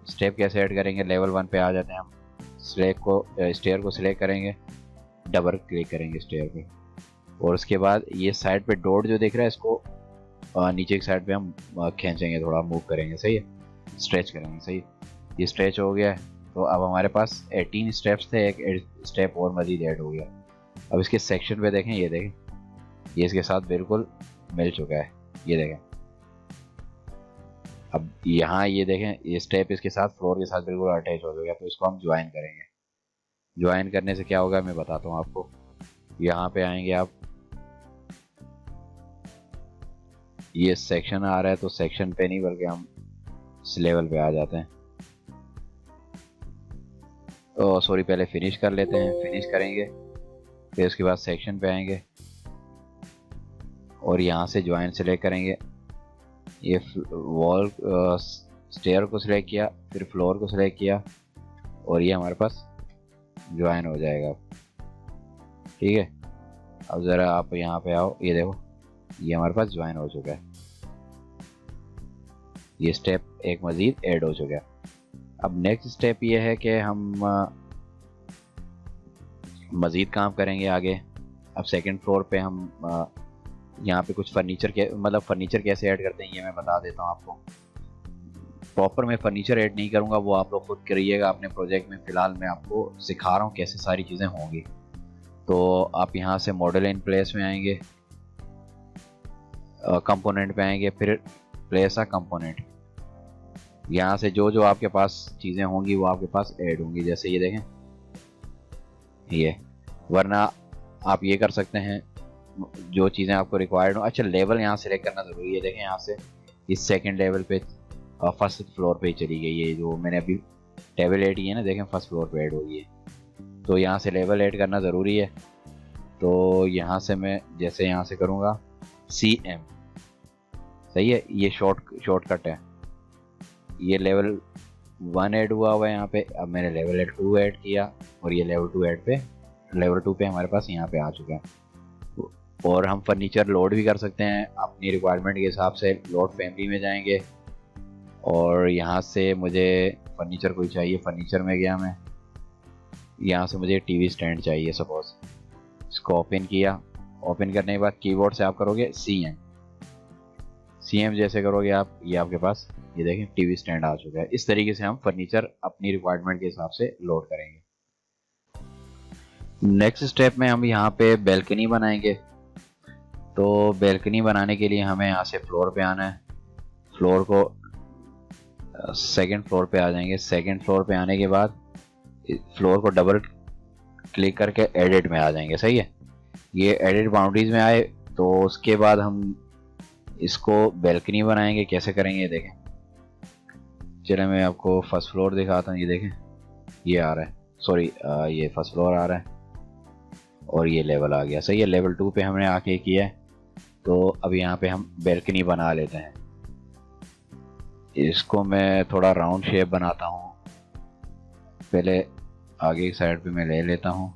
स्टेप कैसे ऐड करेंगे, लेवल 1 पे आ जाते हैं हम, स्टेयर को सिलेक्ट करेंगे, डबल क्लिक करेंगे स्टेयर पे, और उसके बाद ये साइड पे डॉट जो दिख रहा है इसको नीचे की साइड पे हम खींचेंगे, थोड़ा मूव करेंगे, सही है, स्ट्रेच करेंगे, सही है। ये स्ट्रेच हो गया है। तो अब हमारे पास 18 स्टेप्स थे, एक स्टेप और मज़ीद ऐड हो गया। अब इसके सेक्शन पे देखें, ये देखें ये इसके साथ बिल्कुल मिल चुका है, ये देखें यहाँ ये देखें, ये स्टेप इसके साथ फ्लोर के साथ बिल्कुल अटैच हो गया, तो इसको हम ज्वाइन करेंगे। ज्वाइन करने से क्या होगा मैं बताता हूँ आपको। यहाँ पे आएंगे आप, ये सेक्शन आ रहा है तो सेक्शन पे नहीं बल्कि हम इस लेवल पे आ जाते हैं। सॉरी, पहले फिनिश कर लेते हैं। फिनिश करेंगे, फिर उसके बाद सेक्शन पे आएंगे और यहाँ से ज्वाइन सेलेक्ट करेंगे। ये वॉल स्टेयर को सिलेक्ट किया, फिर फ्लोर को सिलेक्ट किया और ये हमारे पास ज्वाइन हो जाएगा। ठीक है, अब ज़रा आप यहाँ पे आओ, ये देखो ये हमारे पास ज्वाइन हो चुका है। ये स्टेप एक मज़ीद ऐड हो चुका है। अब नेक्स्ट स्टेप ये है कि हम मज़ीद काम करेंगे आगे। अब सेकंड फ्लोर पे हम यहाँ पे कुछ फर्नीचर के मतलब फर्नीचर कैसे ऐड करते हैं ये मैं बता देता हूँ आपको। प्रॉपर मैं फर्नीचर ऐड नहीं करूँगा, वो आप लोग खुद करिएगा अपने प्रोजेक्ट में। फ़िलहाल मैं आपको सिखा रहा हूँ कैसे सारी चीज़ें होंगी। तो आप यहाँ से मॉडल इन प्लेस में आएंगे, कंपोनेंट पे आएंगे, फिर प्लेस अ कंपोनेंट। यहाँ से जो जो आपके पास चीज़ें होंगी वो आपके पास ऐड होंगी। जैसे ये देखें ये, वरना आप ये कर सकते हैं जो चीज़ें आपको रिक्वायर्ड हो। अच्छा, लेवल यहाँ सेलेक्ट करना ज़रूरी है। देखें यहाँ से इस सेकंड लेवल पे फर्स्ट फ्लोर पे चली गई है, जो मैंने अभी टेबल ऐड की है ना, देखें फर्स्ट फ्लोर पे ऐड हो गई है। तो यहाँ से लेवल ऐड करना ज़रूरी है। तो यहाँ से मैं जैसे यहाँ से करूँगा CM, सही है, ये शॉर्टकट है। ये लेवल 1 ऐड हुआ है यहाँ पे। अब मैंने लेवल 2 ऐड किया और ये लेवल 2 पे हमारे पास यहाँ पे आ चुका है। और हम फर्नीचर लोड भी कर सकते हैं अपनी रिक्वायरमेंट के हिसाब से। लोड फैमिली में जाएंगे और यहाँ से मुझे फर्नीचर कोई चाहिए, फर्नीचर में गया मैं। यहाँ से मुझे टीवी स्टैंड चाहिए सपोज, इसको ओपन किया। ओपन करने के बाद कीबोर्ड से आप करोगे CM जैसे करोगे आप, ये आपके पास ये देखें टीवी स्टैंड आ चुका है। इस तरीके से हम फर्नीचर अपनी रिक्वायरमेंट के हिसाब से लोड करेंगे। नेक्स्ट स्टेप में हम यहाँ पे बैल्कनी बनाएंगे। तो बैल्कनी बनाने के लिए हमें यहाँ से फ्लोर पे आना है। फ्लोर को सेकंड फ्लोर पे आ जाएंगे। सेकंड फ्लोर पे आने के बाद फ्लोर को डबल क्लिक करके एडिट में आ जाएंगे। सही है, ये एडिट बाउंड्रीज में आए तो उसके बाद हम इसको बैल्कनी बनाएंगे। कैसे करेंगे देखें, चलिए मैं आपको फर्स्ट फ्लोर दिखाता हूँ। ये देखें ये आ रहा है, सॉरी ये फर्स्ट फ्लोर आ रहा है और ये लेवल आ गया। सही है, लेवल 2 पे हमने आके किया है। तो अब यहाँ पे हम बैल्कनी बना लेते हैं। इसको मैं थोड़ा राउंड शेप बनाता हूँ। पहले आगे की साइड पे मैं ले लेता हूँ।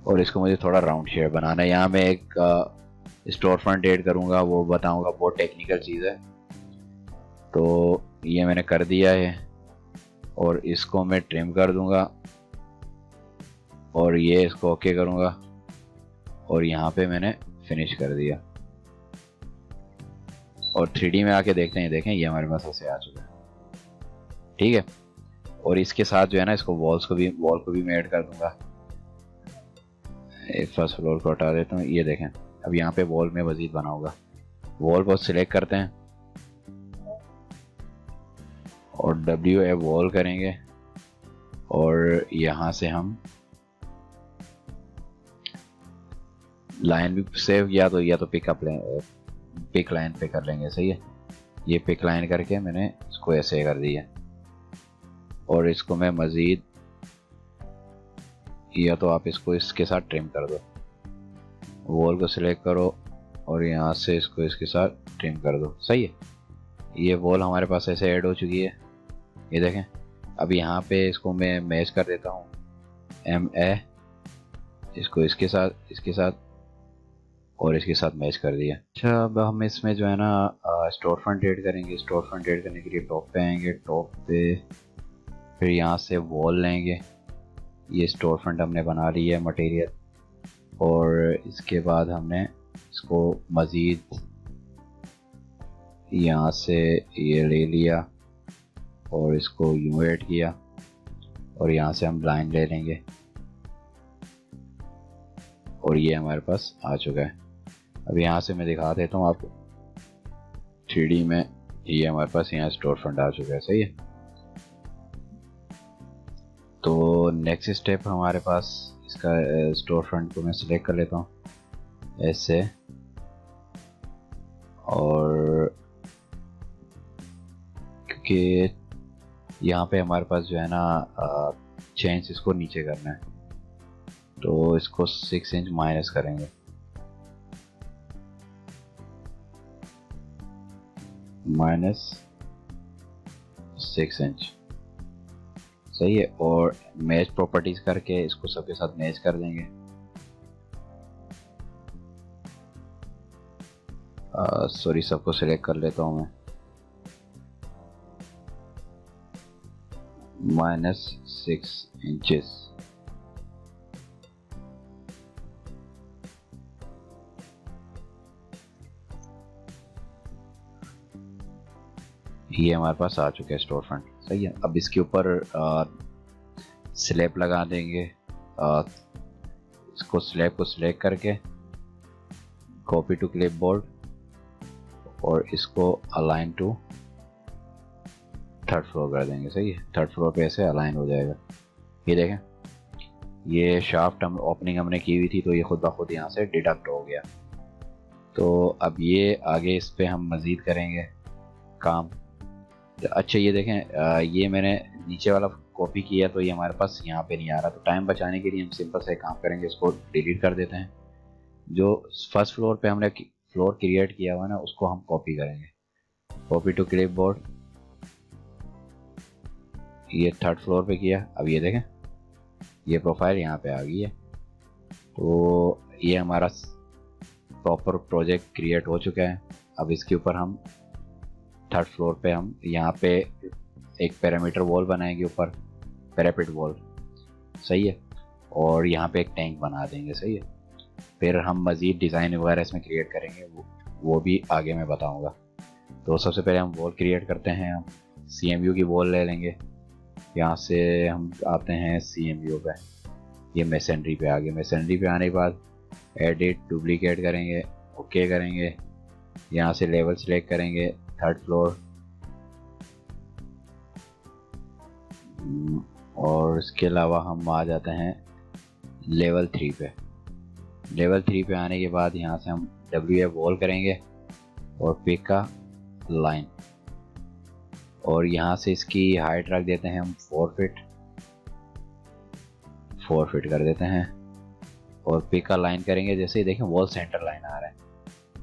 और इसको मुझे थोड़ा राउंड शेप बनाना है। यहाँ मैं एक स्टोर फ्रंट ऐड करूँगा, वो बताऊँगा, बहुत टेक्निकल चीज़ है। तो ये मैंने कर दिया है और इसको मैं ट्रिम कर दूँगा और ये इसको ओके करूँगा और यहाँ पे मैंने फिनिश कर दिया। और 3D में आके देखते हैं, देखें ये हमारे पास ऐसे आ चुका है। ठीक है, और इसके साथ जो है ना, इसको वॉल को भी मैं ऐड कर दूँगा। फर्स्ट फ्लोर को हटा देता हूँ। ये देखें अब यहाँ पे वॉल में मज़ीद बनाऊँगा। वॉल को सिलेक्ट करते हैं और WA वॉल करेंगे और यहाँ से हम लाइन भी सेव किया तो या तो पिक लाइन पे कर लेंगे। सही है, ये पिक लाइन करके मैंने इसको ऐसे कर दिया और इसको मैं मज़ीद, या तो आप इसको इसके साथ ट्रिम कर दो। वॉल को सिलेक्ट करो और यहाँ से इसको इसके साथ ट्रिम कर दो। सही है, ये वॉल हमारे पास ऐसे ऐड हो चुकी है। ये देखें, अब यहाँ पे इसको मैं मैच कर देता हूँ MA, इसको इसके साथ और इसके साथ मैच कर दिया। अच्छा, अब हम इसमें जो है ना स्टोर फ्रंट ऐड करेंगे। स्टोर फ्रंट ऐड करने के लिए टॉप पे आएंगे। टॉप पे फिर यहाँ से वॉल लेंगे। ये स्टोर फ्रंट हमने बना ली है मटेरियल और इसके बाद हमने इसको मज़ीद यहाँ से ये ले लिया और इसको यूं ऐड किया और यहाँ से हम लाइन ले लेंगे और ये हमारे पास आ चुका है। अब यहाँ से मैं दिखा देता हूँ आपको 3D में। ये हमारे पास यहाँ स्टोर फ्रंट आ चुका है, सही है। तो नेक्स्ट स्टेप हमारे पास इसका स्टोर फ्रंट को मैं सिलेक्ट कर लेता हूँ ऐसे, और क्योंकि यहाँ पे हमारे पास जो है ना चेंज इसको नीचे करना है, तो इसको 6 इंच माइनस करेंगे, -6 इंच, सही है। और मैच प्रॉपर्टीज करके इसको सबके साथ मैच कर देंगे। सॉरी, सबको सिलेक्ट कर लेता हूँ मैं, -6 इंचेस। ये हमारे पास आ चुका है स्टोर फ्रंट, सही है। अब इसके ऊपर स्लैब लगा देंगे। इसको स्लैब को सिलेक्ट करके कॉपी टू क्लिपबोर्ड, और इसको अलाइन टू 3rd फ्लोर कर देंगे, सही है। 3rd फ्लोर पे ऐसे अलाइन हो जाएगा। ये देखें, ये शाफ्ट हम ओपनिंग हमने की हुई थी, तो ये खुद ब खुद यहाँ से डिडक्ट हो गया। तो अब ये आगे इस पे हम मज़ीद करेंगे काम। अच्छा, ये देखें, ये मैंने नीचे वाला कॉपी किया, तो ये हमारे पास यहाँ पे नहीं आ रहा। तो टाइम बचाने के लिए हम सिंपल से काम करेंगे, इसको डिलीट कर देते हैं। जो 1st फ्लोर पे हमने फ्लोर क्रिएट किया हुआ है ना, उसको हम कॉपी करेंगे, कॉपी टू क्लिपबोर्ड। ये 3rd फ्लोर पे किया। अब ये देखें, ये प्रोफाइल यहाँ पे आ गई है। तो ये हमारा प्रॉपर प्रोजेक्ट क्रिएट हो चुका है। अब इसके ऊपर हम 3rd फ्लोर पे हम यहाँ पे एक पैरामीटर वॉल बनाएंगे, ऊपर पैरापेट वॉल, सही है। और यहाँ पे एक टैंक बना देंगे, सही है। फिर हम मज़ीद डिज़ाइन वगैरह इसमें क्रिएट करेंगे, वो भी आगे मैं बताऊँगा। तो सबसे पहले हम वॉल क्रिएट करते हैं। हम CMU की वॉल ले लेंगे। यहाँ से हम आते हैं CMU पे, ये मैसनरी पे आ गए। मैसनरी पे आने के बाद एडिट, डुप्लीकेट करेंगे, ओके करेंगे। यहाँ से लेवल सिलेक्ट करेंगे 3rd फ्लोर, और इसके अलावा हम आ जाते हैं लेवल 3 पे। लेवल 3 पे आने के बाद यहाँ से हम WA वॉल करेंगे और पिक का लाइन, और यहाँ से इसकी हाइट रख देते हैं हम 4 फीट कर देते हैं। और पिक का लाइन करेंगे, जैसे ही देखें वॉल सेंटर लाइन आ रहा है,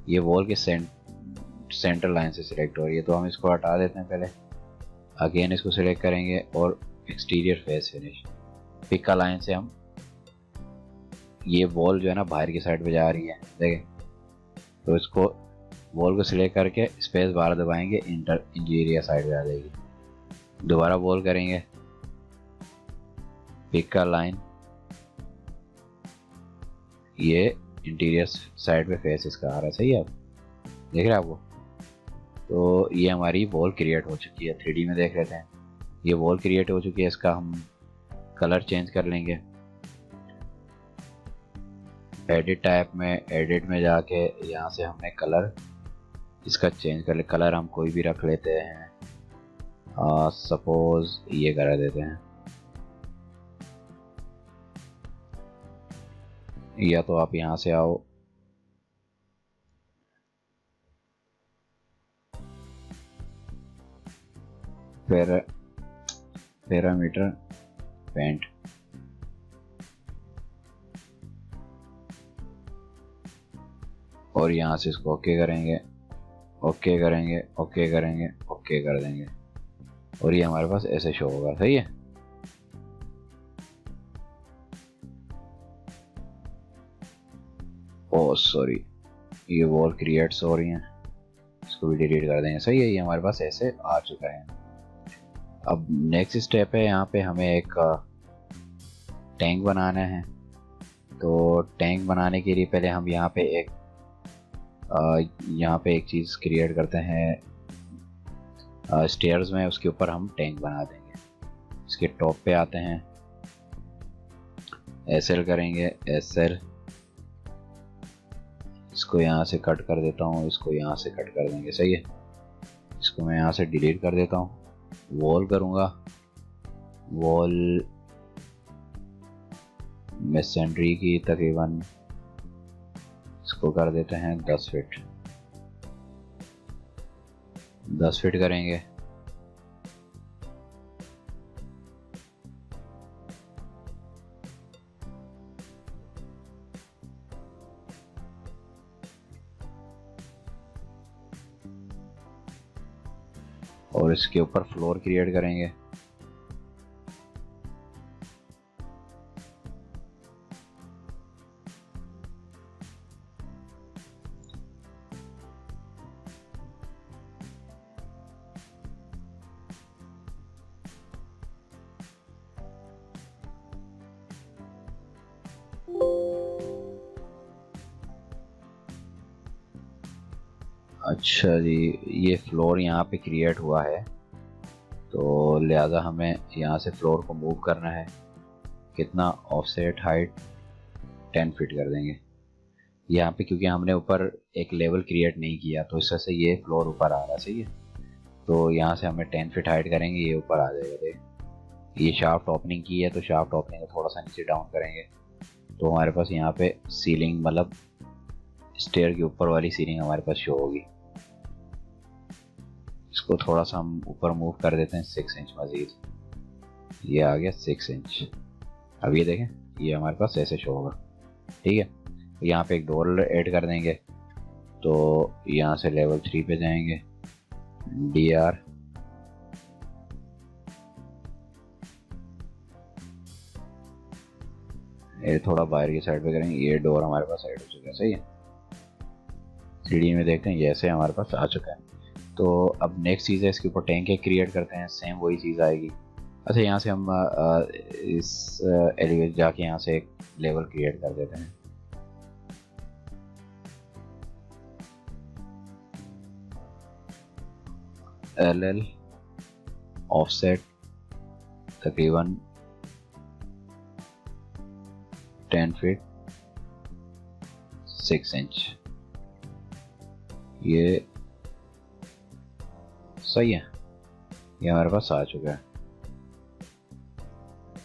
ये वॉल के सेंटर लाइन से सिलेक्ट हो रही है, तो हम इसको हटा देते हैं पहले। अगेन इसको सिलेक्ट करेंगे और एक्सटीरियर फेस फिनिश, पिक का लाइन से हम, ये वॉल जो है ना बाहर की साइड पे जा रही है, देखें। तो इसको वॉल को सिलेक्ट करके स्पेस बार दबाएंगे, इंटीरियर साइड पे आ जाएगी। दोबारा वॉल करेंगे, पिक का लाइन, ये इंटीरियर साइड पे फेस इसका आ रहा है, सही है। आप देख रहे हैं आपको। तो ये हमारी वॉल क्रिएट हो चुकी है। 3D में देख लेते हैं, ये वॉल क्रिएट हो चुकी है। इसका हम कलर चेंज कर लेंगे। एडिट टाइप में, एडिट में जाके यहाँ से हमने कलर इसका चेंज कर ले। कलर हम कोई भी रख लेते हैं, सपोज ये करा देते हैं, या तो आप यहाँ से आओ, पैरामीटर पेंट, और यहाँ से इसको ओके करेंगे, ओके करेंगे, ओके करेंगे, ओके कर देंगे, और ये हमारे पास ऐसे शो होगा, सही है। ओह सॉरी, ये वॉल क्रिएट्स हो रही हैं, इसको भी डिलीट कर देंगे, सही है। ये हमारे पास ऐसे आ चुका है। अब नेक्स्ट स्टेप है, यहाँ पे हमें एक टैंक बनाना है। तो टैंक बनाने के लिए पहले हम यहाँ पे एक चीज़ क्रिएट करते हैं स्टेयर्स में, उसके ऊपर हम टैंक बना देंगे। इसके टॉप पे आते हैं, SL करेंगे, SL, इसको यहाँ से कट कर देता हूँ, इसको यहाँ से कट कर देंगे, सही है। इसको मैं यहाँ से डिलीट कर देता हूँ, वॉल करूँगा, वॉल मेसेंट्री की तकरीबन इसको कर देते हैं 10 फीट, 10 फीट करेंगे। और इसके ऊपर फ्लोर क्रिएट करेंगे। अच्छा जी, ये फ्लोर यहाँ पे क्रिएट हुआ है, तो लिहाजा हमें यहाँ से फ्लोर को मूव करना है। कितना? ऑफसेट हाइट 10 फीट कर देंगे यहाँ पे, क्योंकि हमने ऊपर एक लेवल क्रिएट नहीं किया, तो इस वजह से ये फ्लोर ऊपर आ रहा है, सही है। तो यहाँ से हमें 10 फीट हाइट करेंगे, ये ऊपर आ जाएगा। देख, ये शाफ्ट ओपनिंग की है, तो शाफ्ट ओपनिंग को थोड़ा सा नीचे डाउन करेंगे, तो हमारे पास यहाँ पे सीलिंग, मतलब स्टेयर के ऊपर वाली सीलिंग हमारे पास शो होगी। इसको थोड़ा सा हम ऊपर मूव कर देते हैं 6 इंच मजीद, ये आ गया 6 इंच। अब ये देखें, ये हमारे पास ऐसे शो होगा, ठीक है। यहाँ पे एक डोर ऐड कर देंगे, तो यहाँ से लेवल 3 पे जाएंगे, DR, ये थोड़ा बाहर की साइड पे करेंगे, ये डोर हमारे पास साइड हो चुका है, सही है। 3D में देखते हैं, जैसे हमारे पास आ चुका है। तो अब नेक्स्ट चीज़ है, इसके ऊपर टैंक क्रिएट करते हैं, सेम वही चीज़ आएगी। अच्छा, यहाँ से हम इस एलिवेट जाके यहाँ से एक लेवल क्रिएट कर देते हैं। LL ऑफसेट तकरीबन 10 फीट 6 इंच, ये सही है, ये हमारे पास आ चुका है।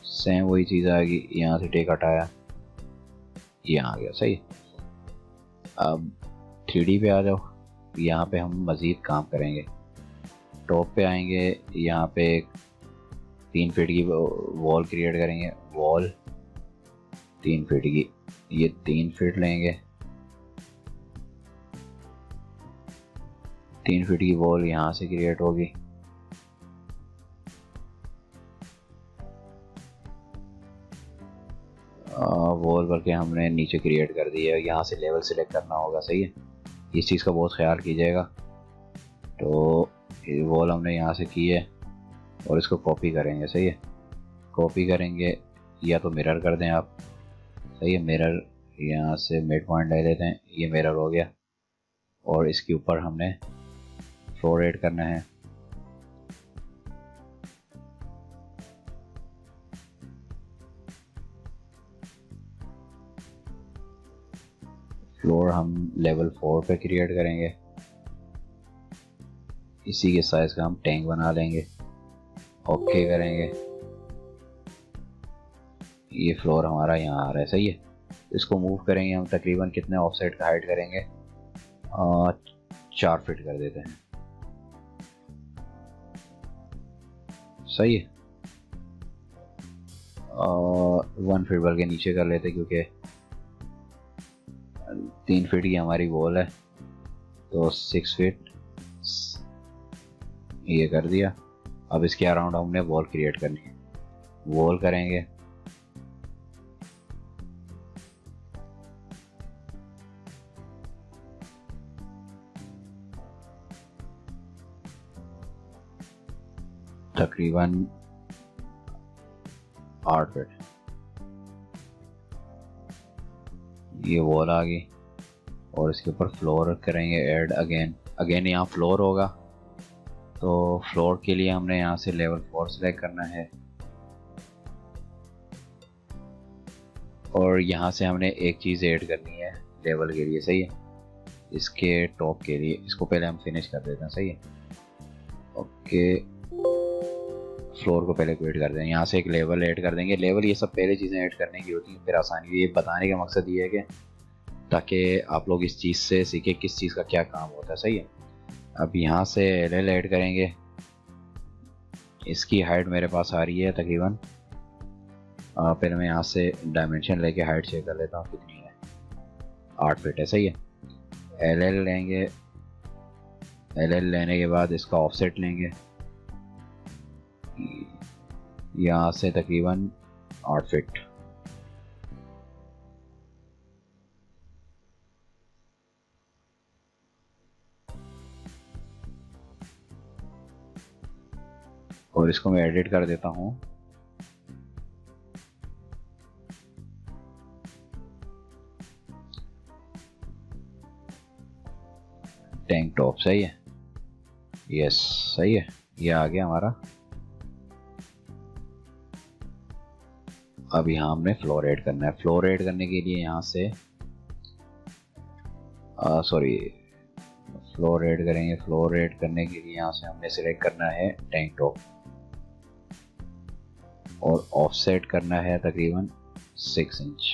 सेम वही चीज़ आएगी, यहाँ से टेक हटाया, ये आ गया, सही। अब 3D पे आ जाओ, यहाँ पे हम मज़ीद काम करेंगे। टॉप पे आएंगे, यहाँ पे एक 3 फीट की वॉल क्रिएट करेंगे, वॉल 3 फीट की, ये 3 फीट लेंगे, 3 फीट की वॉल यहाँ से क्रिएट होगी। वॉल करके हमने नीचे क्रिएट कर दी है, यहाँ से लेवल सिलेक्ट करना होगा, सही है। इस चीज़ का बहुत ख्याल कीजिएगा। तो वॉल हमने यहाँ से की है, और इसको कॉपी करेंगे, सही है। कॉपी करेंगे, या तो मिरर कर दें आप, सही है। मिरर यहाँ से मिड पॉइंट ले लेते हैं, ये मिरर हो गया। और इसके ऊपर हमने फ्लोर ऐड करना है, फ्लोर हम लेवल 4 पे क्रिएट करेंगे। इसी के साइज का हम टैंक बना लेंगे, ओके करेंगे। ये फ्लोर हमारा यहाँ आ रहा है, सही है। इसको मूव करेंगे हम, तकरीबन कितने ऑफसेट का हाइट करेंगे, 4 फीट कर देते हैं, सही है। 1 फीट बल्कि नीचे कर लेते, क्योंकि 3 फीट की हमारी वॉल है, तो 6 फीट ये कर दिया। अब इसके अराउंड हमने वॉल क्रिएट करनी है, वॉल करेंगे। तकरीबन 8 फीट ये वॉल आ गई, और इसके ऊपर फ्लोर करेंगे ऐड। अगेन यहाँ फ्लोर होगा, तो फ्लोर के लिए हमने यहाँ से लेवल 4 सेलेक्ट करना है, और यहाँ से हमने एक चीज़ ऐड करनी है लेवल के लिए, सही है। इसके टॉप के लिए इसको पहले हम फिनिश कर देते हैं, सही है। ओके, फ्लोर को पहले क्रिएट कर देंगे, यहाँ से एक लेवल ऐड कर देंगे। लेवल ये सब पहले चीज़ें ऐड करने की होती हैं, फिर आसानी। ये बताने का मकसद ये है कि ताकि आप लोग इस चीज़ से सीखें किस चीज़ का क्या काम होता है, सही है। अब यहाँ से एल ऐड करेंगे। इसकी हाइट मेरे पास आ रही है तकरीबन, पहले मैं यहाँ से डायमेंशन लेके हाइट चेक कर लेता हूँ कितनी है। 8 फीट है, सही है। एल लेंगे। एल लेने के बाद इसका ऑफसेट लेंगे यहाँ से तकरीबन 8 फीट। और इसको मैं एडिट कर देता हूँ। टैंक टॉप, सही है। यस, सही है, ये आ गया हमारा। अब यहाँ हमने फ्लोर ऐड करना है। फ्लोर ऐड करने के लिए यहाँ से फ्लोर ऐड करेंगे। फ्लोर ऐड करने के लिए यहाँ से हमने सिलेक्ट करना है टैंक टॉप और ऑफसेट करना है तकरीबन 6 इंच।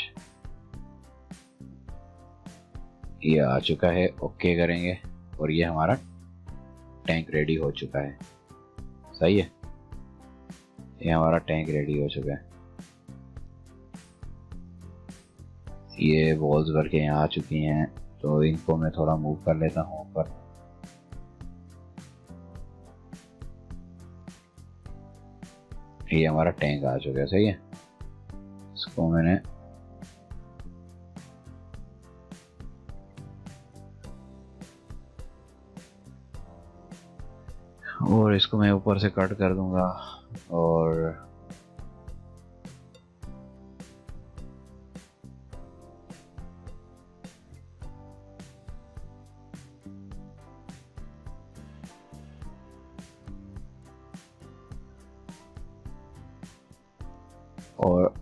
ये आ चुका है, ओके करेंगे और ये हमारा टैंक रेडी हो चुका है, सही है। ये हमारा टैंक रेडी हो चुका है। ये वॉल्स भर के यहाँ आ चुकी हैं, तो इनको मैं थोड़ा मूव कर लेता हूँ ऊपर। ये हमारा टैंक आ चुका है, सही है। इसको मैंने और इसको मैं ऊपर से कट कर दूंगा और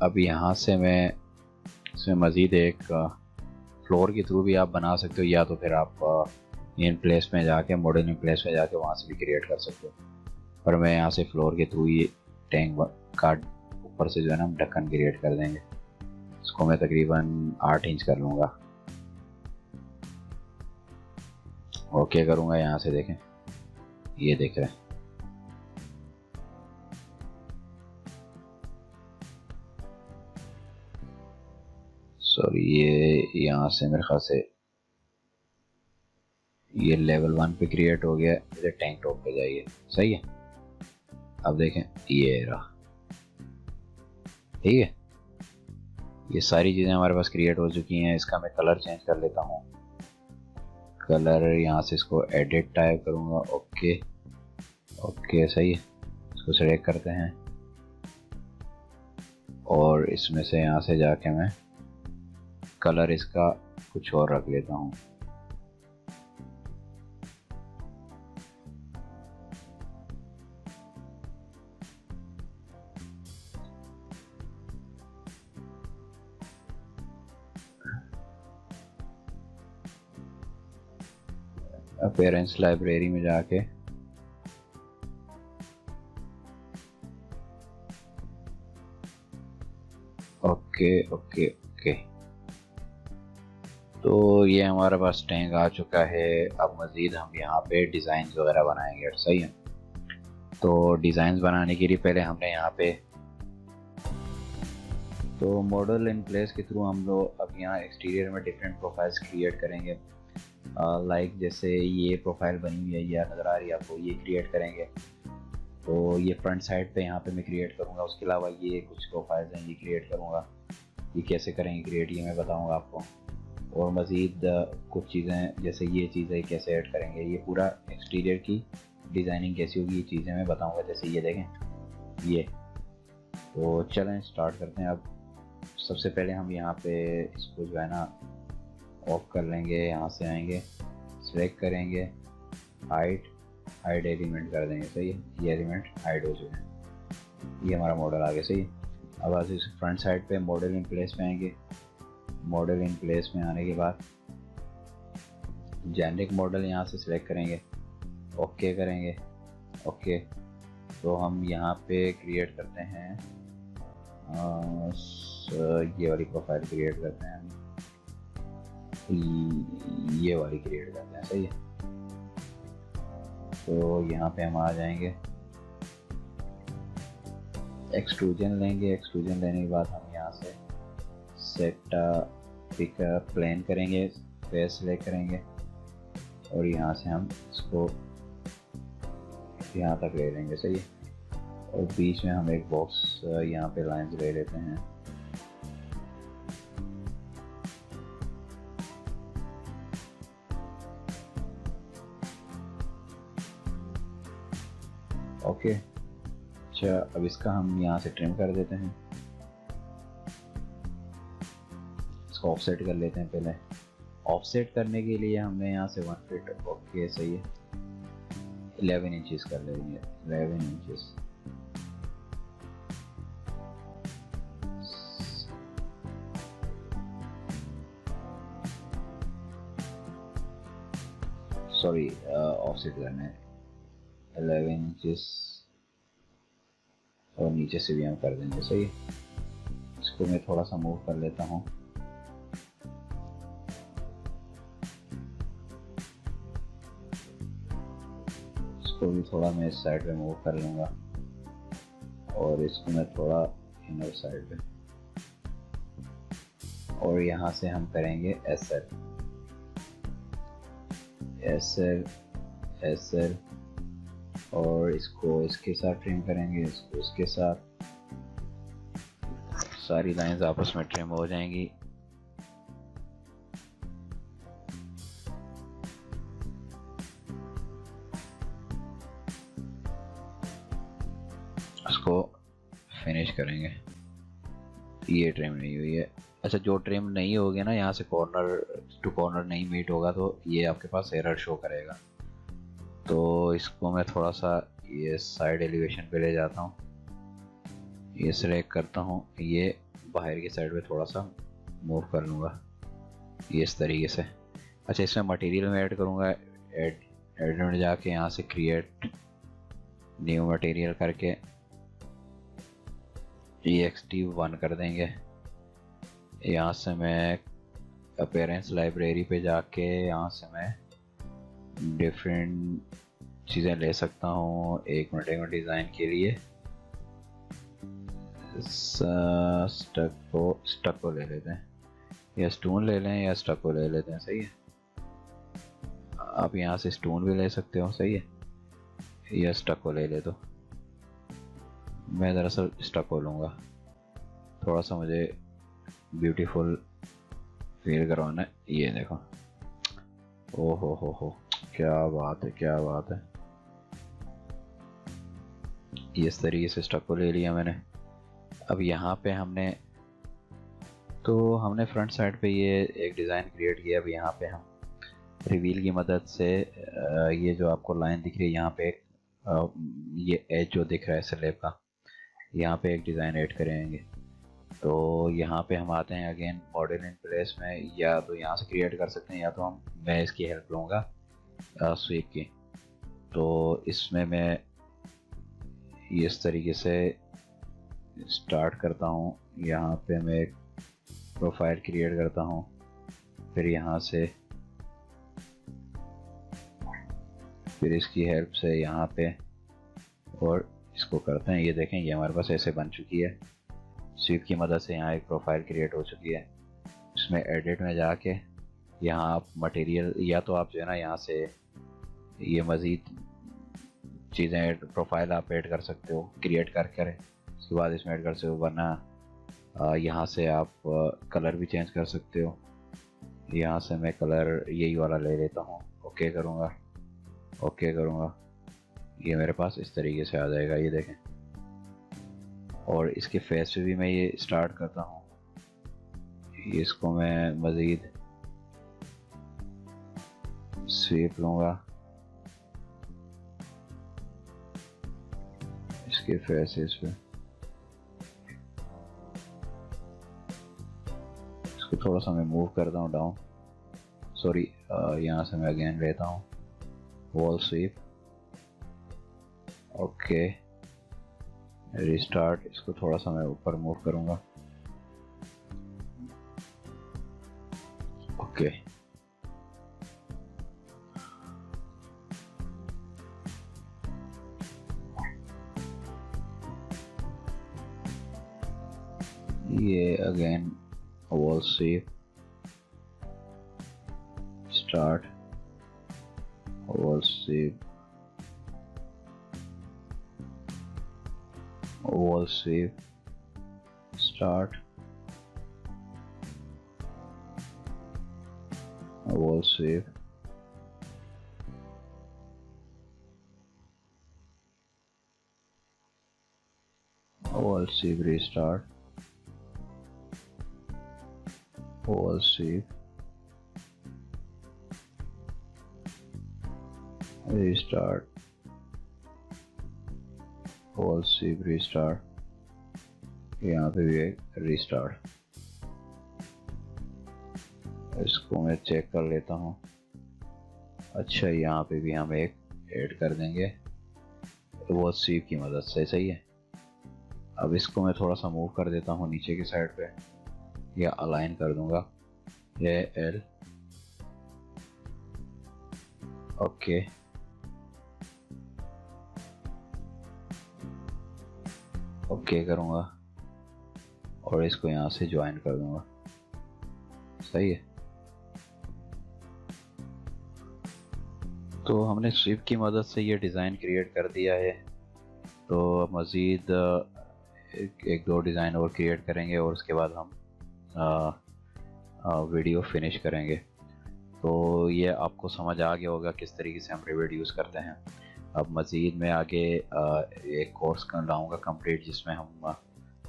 अब यहाँ से मैं इसमें मज़ीद एक फ्लोर के थ्रू भी आप बना सकते हो, या तो फिर आप इन प्लेस में जाके मॉडल इन प्लेस में जाके वहाँ से भी क्रिएट कर सकते हो। पर मैं यहाँ से फ्लोर के थ्रू ये टैंक का ऊपर से जो है ना हम ढक्कन क्रिएट कर देंगे। इसको मैं तकरीबन 8 इंच कर लूँगा। ओके करूँगा, यहाँ से देखें, ये देख रहे हैं। सॉरी, ये यहाँ से मेरे ख्याल से ये लेवल 1 पे क्रिएट हो गया। इधर टैंक टॉप पे जाइए, सही है। अब देखें, ये रहा, ठीक है। ये सारी चीज़ें हमारे पास क्रिएट हो चुकी हैं। इसका मैं कलर चेंज कर लेता हूँ। कलर यहाँ से इसको एडिट टाइप करूँगा। ओके ओके, सही है। इसको सेलेक्ट करते हैं और इसमें से यहाँ से जाके मैं कलर इसका कुछ और रख लेता हूँ। अपीयरेंस लाइब्रेरी में जाके ओके ओके ओके, तो ये हमारे पास टैंक आ चुका है। अब मज़ीद हम यहाँ पे डिज़ाइन वगैरह बनाएंगे, सही है। तो डिज़ाइन बनाने के लिए पहले हमने यहाँ पे तो मॉडल इन प्लेस के थ्रू हम लोग अब यहाँ एक्सटीरियर में डिफरेंट प्रोफाइल्स क्रिएट करेंगे। लाइक जैसे ये प्रोफाइल बनी हुई है, ये नज़र आ रही है आपको, ये क्रिएट करेंगे। तो ये फ्रंट साइड पे यहाँ पे मैं क्रिएट करूँगा। उसके अलावा ये कुछ प्रोफाइल्स हैं, ये क्रिएट करूँगा। ये कैसे करेंगे क्रिएट, ये मैं बताऊँगा आपको। और मज़ीद कुछ चीज़ें जैसे ये चीज़ें कैसे ऐड करेंगे, ये पूरा एक्सटीरियर की डिज़ाइनिंग कैसी होगी, ये चीज़ें मैं बताऊँगा। जैसे ये देखें, ये तो चलें स्टार्ट करते हैं। अब सबसे पहले हम यहाँ पे इसको जो है ना ऑफ कर लेंगे। यहाँ से आएंगे, सिलेक्ट करेंगे, हाइट एलिमेंट कर देंगे, सही है। ये एलिमेंट हाइड हो चुके हैं, ये हमारा मॉडल आ गया, सही है। अब आज इस फ्रंट साइड पे मॉडल इन प्लेस में आएंगे। मॉडल इन प्लेस में आने के बाद जेनरिक मॉडल यहाँ से सिलेक्ट करेंगे, ओके करेंगे। ओके, तो हम यहाँ पे क्रिएट करते हैं ये वाली प्रोफाइल क्रिएट करते हैं, ये वाली क्रिएट करते हैं, सही है। तो यहाँ पे हम आ जाएंगे, एक्सट्रूजन लेंगे। एक्सट्रूजन लेने के बाद हम यहाँ से सेट पिक प्लेन करेंगे, फेस सेलेक्ट करेंगे और यहाँ से हम इसको यहाँ तक ले लेंगे, सही है। और बीच में हम एक बॉक्स यहाँ पे लाइंस ले लेते हैं। ओके, अच्छा अब इसका हम यहाँ से ट्रिम कर देते हैं, इसको ऑफसेट कर लेते हैं। पहले ऑफसेट करने के लिए हमने यहाँ से 1 फीट, ओके सही है, 11 इंचेस कर लेंगे, 11 इंचेस। सॉरी, ऑफसेट करना है 11 इंचेस और नीचे से भी हम कर देंगे, सही है। इसको मैं थोड़ा सा मूव कर लेता हूँ, इसको भी थोड़ा मैं इस साइड पे मूव कर लूँगा और इसको मैं थोड़ा इनर साइड पे, और यहाँ से हम करेंगे एसएल एसएल एसएल और इसको इसके साथ ट्रिम करेंगे, इसको इसके साथ, सारी लाइंस आपस में ट्रिम हो जाएंगी। इसको फिनिश करेंगे, ये ट्रिम नहीं हुई है। अच्छा, जो ट्रिम नहीं होगी ना, यहाँ से कॉर्नर टू कॉर्नर नहीं मीट होगा तो ये आपके पास एरर शो करेगा। तो इसको मैं थोड़ा सा ये साइड एलिवेशन पे ले जाता हूँ, ये सिलेक्ट करता हूँ, ये बाहर की साइड पे थोड़ा सा मूव कर लूँगा, ये इस तरीके से। अच्छा, इसमें मटेरियल में ऐड करूँगा, एड में जाके यहाँ से क्रिएट न्यू मटेरियल करके ext1 कर देंगे। यहाँ से मैं अपीयरेंस लाइब्रेरी पे जाके यहाँ से मैं डिफरेंट चीज़ें ले सकता हूँ। एक मिनट डिज़ाइन के लिए स्टको ले लेते हैं, या स्टोन ले लें या स्टको ले लेते हैं, सही है। आप यहाँ से स्टोन भी ले सकते हो, सही है, या स्टको ले ले। तो मैं दरअसल स्टको लूँगा, थोड़ा सा मुझे ब्यूटीफुल फील करवाना है। ये देखो, ओ हो, क्या बात है, क्या बात है। ये इस तरीके से स्टको ले लिया मैंने। अब यहाँ पे हमने फ्रंट साइड पे ये एक डिज़ाइन क्रिएट किया। अब यहाँ पे हम रिवील की मदद से ये जो आपको लाइन दिख रही है यहाँ पे ये एज जो दिख रहा है स्लैब का, यहाँ पे एक डिज़ाइन ऐड करेंगे। तो यहाँ पे हम आते हैं अगेन मॉडल इन प्लेस में, या तो यहाँ से क्रिएट कर सकते हैं या तो मैं इसकी हेल्प लूँगा स्वीप की। तो इसमें मैं ये इस तरीके से स्टार्ट करता हूँ, यहाँ पे मैं एक प्रोफाइल क्रिएट करता हूँ, फिर यहाँ से फिर इसकी हेल्प से यहाँ पे और इसको करते हैं। ये देखें, ये हमारे पास ऐसे बन चुकी है। स्वीप की मदद से यहाँ एक प्रोफाइल क्रिएट हो चुकी है। इसमें एडिट में जाके यहाँ आप मटेरियल, या तो आप जो है ना यहाँ से ये मज़ीद चीज़ें प्रोफाइल आप ऐड कर सकते हो, क्रिएट कर उसके बाद इसमें ऐड कर सकते हो, वरना यहाँ से आप कलर भी चेंज कर सकते हो। यहाँ से मैं कलर यही वाला ले लेता हूँ, ओके करूँगा, ओके करूँगा, ये मेरे पास इस तरीके से आ जाएगा, ये देखें। और इसके फेस पे भी मैं ये स्टार्ट करता हूँ, इसको मैं मज़ीद स्वीप लूँगा, इसके फेसेस पे इसको थोड़ा सा मैं मूव करता हूँ डाउन, सॉरी, यहाँ से मैं अगेन लेता हूँ वॉल स्वीप। Okay, restart. इसको थोड़ा सा मैं ऊपर मूव करूँगा। ओके, ये again wall sweep, start, wall sweep, wall sweep, start, wall sweep, wall sweep, restart, wall sweep, restart, wall sweep, restart। यहाँ पे भी एक रिस्टार्ट। इसको मैं चेक कर लेता हूँ। अच्छा, यहाँ पे भी हम एक ऐड कर देंगे वॉल स्वीप की मदद से। सही है। अब इसको मैं थोड़ा सा मूव कर देता हूँ नीचे की साइड पे, या अलाइन कर दूंगा, ये एल। ओके, ओके करूँगा और इसको यहाँ से ज्वाइन कर दूंगा। सही है। तो हमने स्वीप की मदद से ये डिज़ाइन क्रिएट कर दिया है। तो मज़ीद एक दो डिज़ाइन और क्रिएट करेंगे और उसके बाद हम वीडियो फिनिश करेंगे। तो ये आपको समझ आ गया होगा किस तरीके से हम रिविट यूज़ करते हैं। अब मज़ीद मैं आगे एक कोर्स लाऊंगा कंप्लीट, जिसमें हम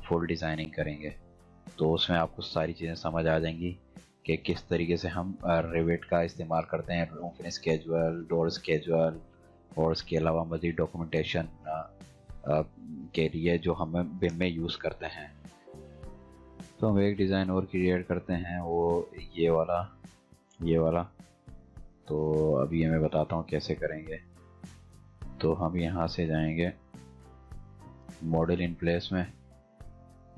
फुल डिज़ाइनिंग करेंगे। तो उसमें आपको सारी चीज़ें समझ आ जाएंगी कि किस तरीके से हम रिविट का इस्तेमाल करते हैं, room finish casual, door casual, और इसके अलावा मज़ीद डॉक्यूमेंटेशन के लिए जो हम बिम में यूज़ करते हैं। तो हम एक डिज़ाइन और क्रिएट करते हैं, वो ये वाला। तो अभी मैं बताता हूँ कैसे करेंगे। तो हम यहाँ से जाएंगे मॉडल इन प्लेस में।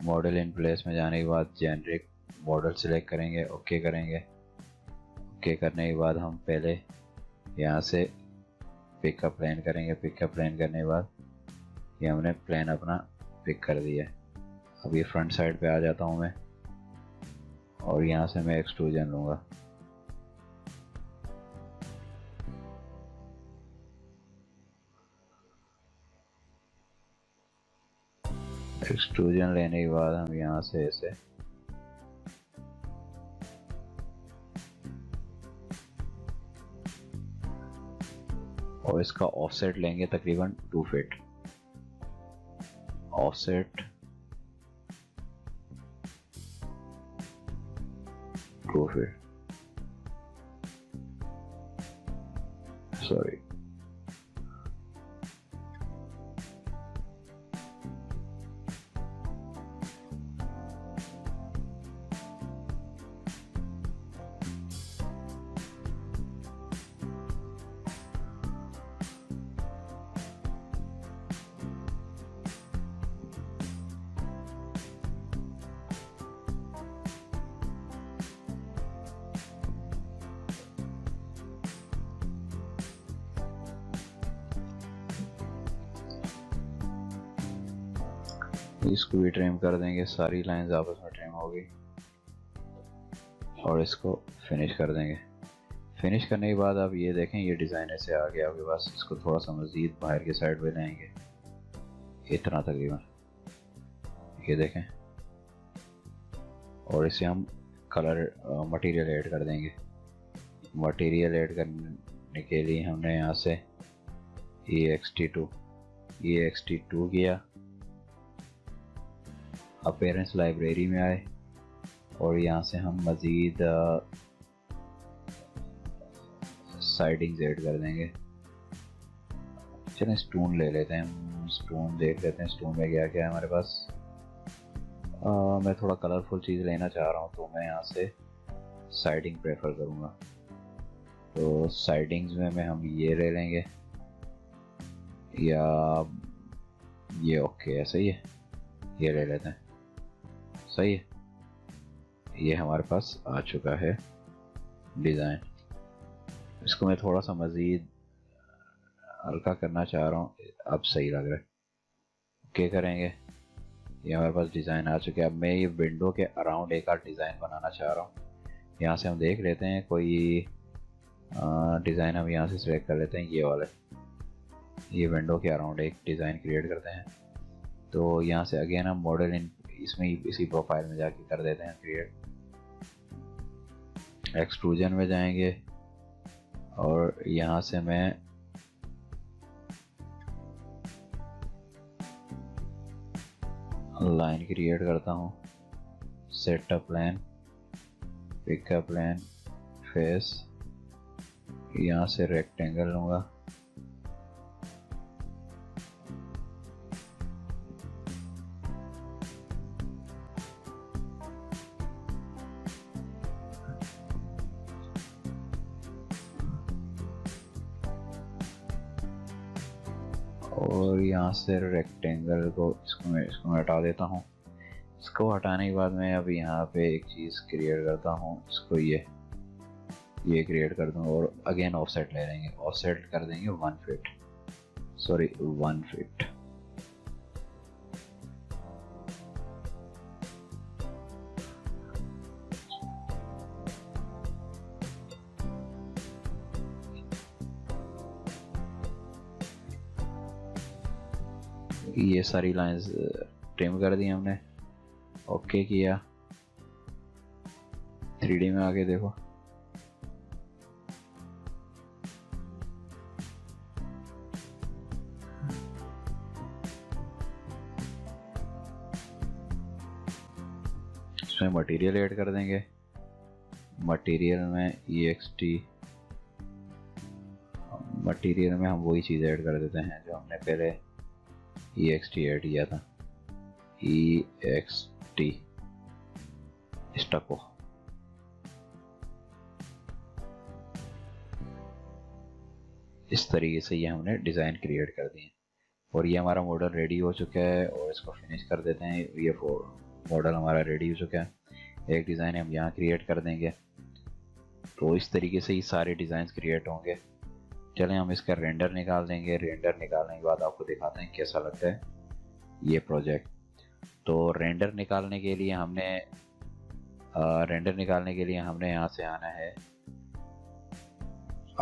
मॉडल इन प्लेस में जाने के बाद जेनरिक मॉडल सिलेक्ट करेंगे, ओके करेंगे। ओके करने के बाद हम पहले यहाँ से पिकअप प्लान करेंगे। पिकअप प्लान करने के बाद ये हमने प्लान अपना पिक कर दिया। अब ये फ्रंट साइड पे आ जाता हूँ मैं, और यहाँ से मैं एक्सट्रूजन लूँगा। एक्सट्रूजन लेने के बाद हम यहाँ से ऐसे और इसका ऑफसेट लेंगे तकरीबन 2 फीट। ऑफसेट 2 फीट, सॉरी, इसको भी ट्रिम कर देंगे। सारी लाइंस आपस में ट्रिम होगी और इसको फिनिश कर देंगे। फिनिश करने के बाद आप ये देखें, ये डिज़ाइन ऐसे आ गया आपके पास। इसको थोड़ा सा मज़ीद बाहर के साइड पे लाएंगे, इतना तकरीबन, ये देखें। और इसे हम कलर मटेरियल ऐड कर देंगे। मटेरियल ऐड करने के लिए हमने यहाँ से EXT2 किया। अपीयरेंस लाइब्रेरी में आए और यहाँ से हम मज़ीद साइडिंग्स ऐड कर देंगे। चलें स्टोन ले लेते हैं, स्टोन देख लेते हैं स्टोन में क्या क्या है हमारे पास। मैं थोड़ा कलरफुल चीज़ लेना चाह रहा हूँ, तो मैं यहाँ से साइडिंग प्रेफर करूँगा। तो साइडिंग्स में हम ये ले लेंगे या ये, ओके है, सही है, ये ले लेते हैं, सही है। ये हमारे पास आ चुका है डिज़ाइन। इसको मैं थोड़ा सा मज़ीद हल्का करना चाह रहा हूँ, अब सही लग रहा है। ओके करेंगे, ये हमारे पास डिज़ाइन आ चुका है। अब मैं ये विंडो के अराउंड एक आध डिज़ाइन बनाना चाह रहा हूँ। यहाँ से हम देख लेते हैं कोई डिज़ाइन हम यहाँ से सिलेक्ट कर लेते हैं, ये वाले, ये विंडो के अराउंड एक डिज़ाइन क्रिएट करते हैं। तो यहाँ से अगेन हम मॉडल इन इसमें इसी प्रोफाइल में जाके कर देते हैं क्रिएट। एक्सट्रूजन में जाएंगे और यहाँ से मैं लाइन क्रिएट करता हूँ, set a plan, pick a plan, face, यहाँ से रेक्टेंगल लूँगा, और यहाँ से रेक्टेंगल को इसको हटा देता हूँ। इसको हटाने के बाद मैं अब यहाँ पे एक चीज़ क्रिएट करता हूँ, इसको ये क्रिएट कर दूँ और अगेन ऑफसेट ले लेंगे, ऑफसेट कर देंगे 1 फीट, सॉरी 1 फीट। ये सारी लाइंस ट्रिम कर दी हमने, ओके किया। 3D में आके देखो, इसमें मटेरियल ऐड कर देंगे। मटेरियल में EXT, मटेरियल में हम वही चीज़ ऐड कर देते हैं जो हमने पहले EXT ऐड किया था, EXT स्टको। इस तरीके से ये हमने डिज़ाइन क्रिएट कर दिए और ये हमारा मॉडल रेडी हो चुका है और इसको फिनिश कर देते हैं। ये मॉडल हमारा रेडी हो चुका है। एक डिज़ाइन हम यहाँ क्रिएट कर देंगे, तो इस तरीके से ही सारे डिज़ाइन क्रिएट होंगे। चलें हम इसका रेंडर निकाल देंगे। रेंडर निकालने के बाद आपको दिखाते हैं कैसा लगता है ये प्रोजेक्ट। तो रेंडर निकालने के लिए हमने यहाँ से आना है,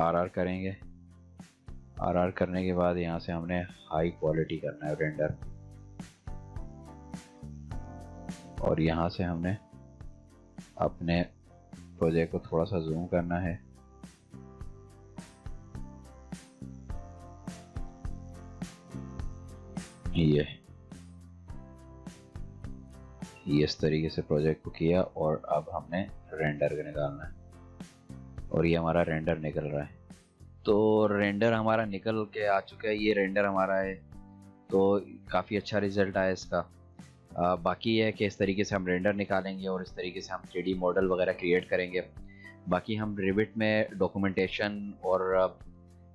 RR करेंगे। RR करने के बाद यहाँ से हमने हाई क्वालिटी करना है रेंडर, और यहाँ से हमने अपने प्रोजेक्ट को थोड़ा सा जूम करना है। ये इस तरीके से प्रोजेक्ट को किया और अब हमने रेंडर का निकालना है और ये हमारा रेंडर निकल रहा है। तो रेंडर हमारा निकल के आ चुका है, ये रेंडर हमारा है, तो काफ़ी अच्छा रिजल्ट आया इसका। बाकी है कि इस तरीके से हम रेंडर निकालेंगे और इस तरीके से हम 3D मॉडल वगैरह क्रिएट करेंगे। बाकी हम रिविट में डॉक्यूमेंटेशन और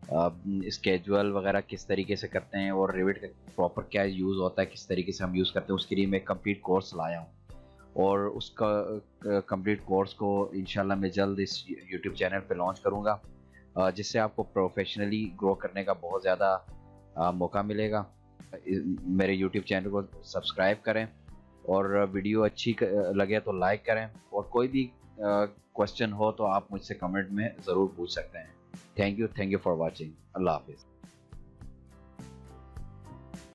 स्केजुअल वगैरह किस तरीके से करते हैं और रिविट का प्रॉपर क्या यूज़ होता है, किस तरीके से हम यूज़ करते हैं, उसके लिए मैं कंप्लीट कोर्स लाया हूँ और उसका कंप्लीट कोर्स को इंशाल्लाह मैं जल्द इस यूट्यूब चैनल पे लॉन्च करूँगा, जिससे आपको प्रोफेशनली ग्रो करने का बहुत ज़्यादा मौका मिलेगा। मेरे यूट्यूब चैनल को सब्सक्राइब करें और वीडियो अच्छी लगे तो लाइक करें, और कोई भी क्वेश्चन हो तो आप मुझसे कमेंट में ज़रूर पूछ सकते हैं। Thank you for watching. अल्लाह हाफिज़।